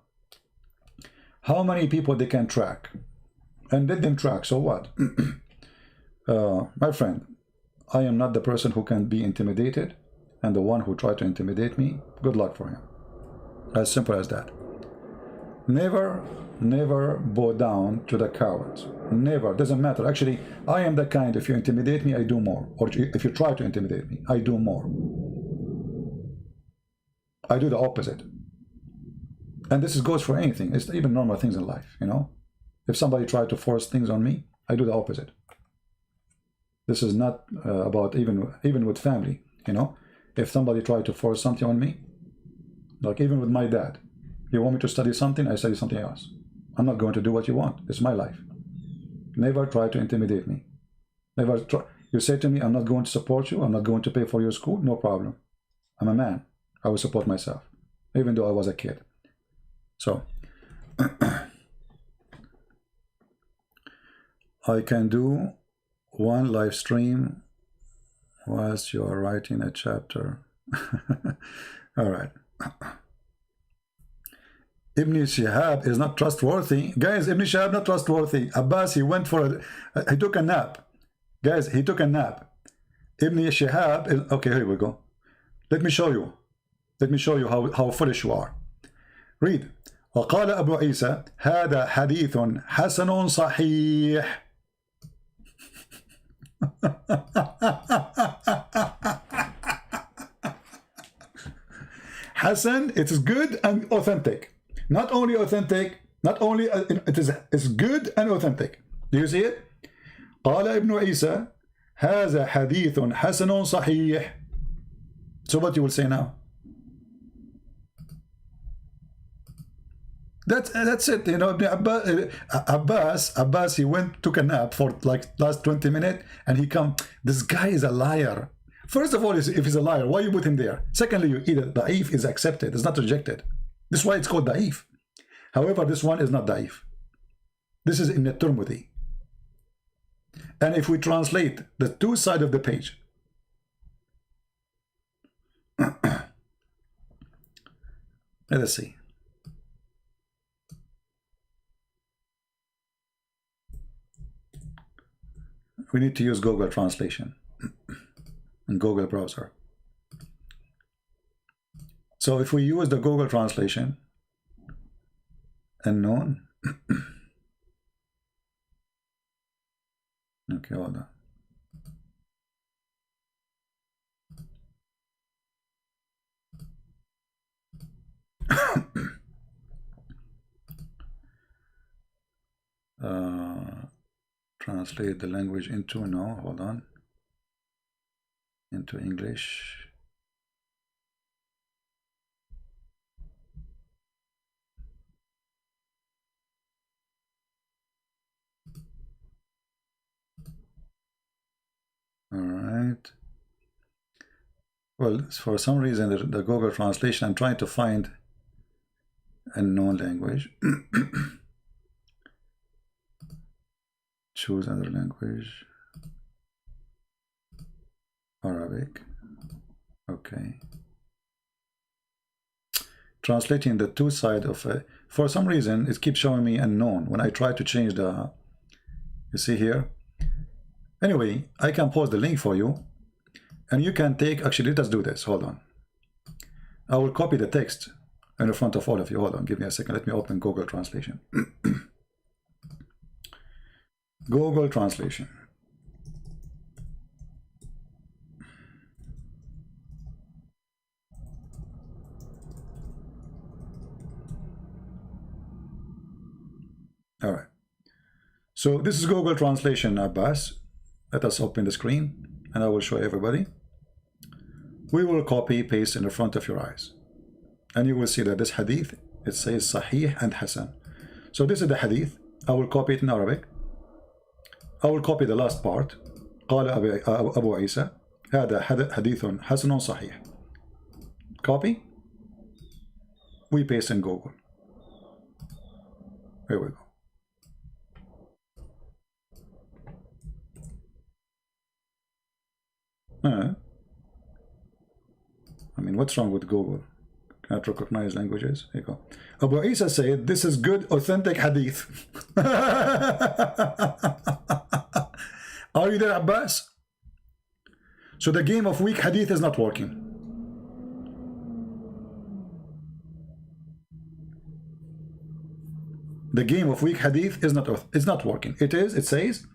How many people they can track? And let them track, so what? My friend, I am not the person who can be intimidated, and the one who tried to intimidate me, good luck for him. As simple as that. Never, never bow down to the cowards. Never. Doesn't matter. Actually, I am the kind, if you intimidate me, I do more. Or if you try to intimidate me, I do more. I do the opposite. And this goes for anything. It's even normal things in life, you know. If somebody tried to force things on me, I do the opposite. This is not about even with family, you know. If somebody tried to force something on me, like even with my dad, you want me to study something, I study something else. I'm not going to do what you want. It's my life. Never try to intimidate me. Never try. You say to me, I'm not going to support you. I'm not going to pay for your school. No problem. I'm a man. I will support myself, even though I was a kid. So, I can do one live stream whilst you are writing a chapter. All right. Ibn Shihab is not trustworthy. Guys, Ibn Shihab not trustworthy. Abbas, he went for he took a nap. Guys, he took a nap. Ibn Shihab is, okay, here we go. Let me show you. Let me show you how foolish you are. Read. وقال أبو عيسى هذا حديث حسن صحيح. Hassan, it is good and authentic. Not only authentic, not only it's good and authentic. Do you see it? قال ابن عيسى هذا حديث حسن صحيح. So what you will say now? That's it. You know, Abbas, he took a nap for like last 20 minutes, and he come. This guy is a liar. First of all, if he's a liar, why you put him there? Secondly, you either da'if is accepted, it's not rejected. This is why it's called da'if. However, this one is not da'if. This is in the Tirmidhi. And if we translate the two sides of the page, let us see. We need to use Google Translation and Google browser. So if we use the Google Translation, unknown, okay, hold on. Translate the language into, no, hold on, into English. All right. Well, for some reason, the Google Translation, I'm trying to find a known language. Choose another language. Arabic. Okay. Translating the two sides of it. For some reason, it keeps showing me unknown when I try to change the. You see here. Anyway, I can post the link for you, and you can take. Actually, let us do this. Hold on. I will copy the text in front of all of you. Hold on. Give me a second. Let me open Google Translation. Google Translation. All right. So this is Google Translation, Abbas. Let us open the screen and I will show everybody. We will copy, paste in the front of your eyes. And you will see that this hadith, it says Sahih and Hasan. So this is the hadith. I will copy it in Arabic. I will copy the last part. قال أبو عيسى هذا حديث حسن صحيح. Copy. We paste in Google. Here we go. I mean, what's wrong with Google? Can't recognize languages. Here you go. Abu Isa said, this is good, authentic hadith. Are you there, Abbas? So the game of weak hadith is not working. the game of weak hadith is not working. It says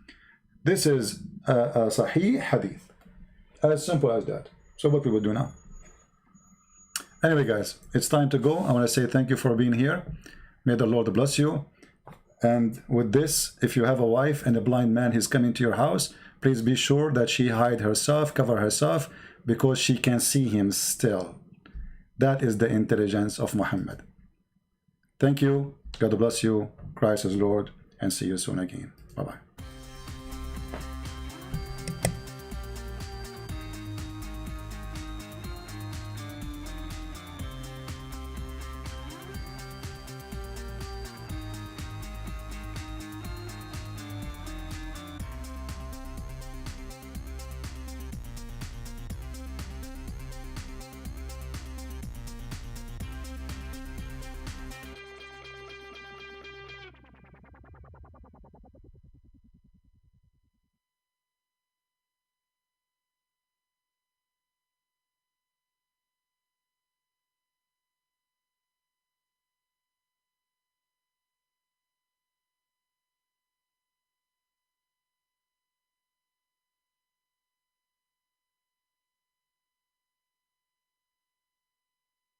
this is a sahih hadith. As simple as that. So what we will do now? Anyway, guys, it's time to go. I want to say thank you for being here. May the Lord bless you. And with this, if you have a wife and a blind man is coming to your house, please be sure that she hide herself, cover herself, because she can see him still. That is the intelligence of Muhammad. Thank you. God bless you. Christ is Lord. And see you soon again. Bye-bye.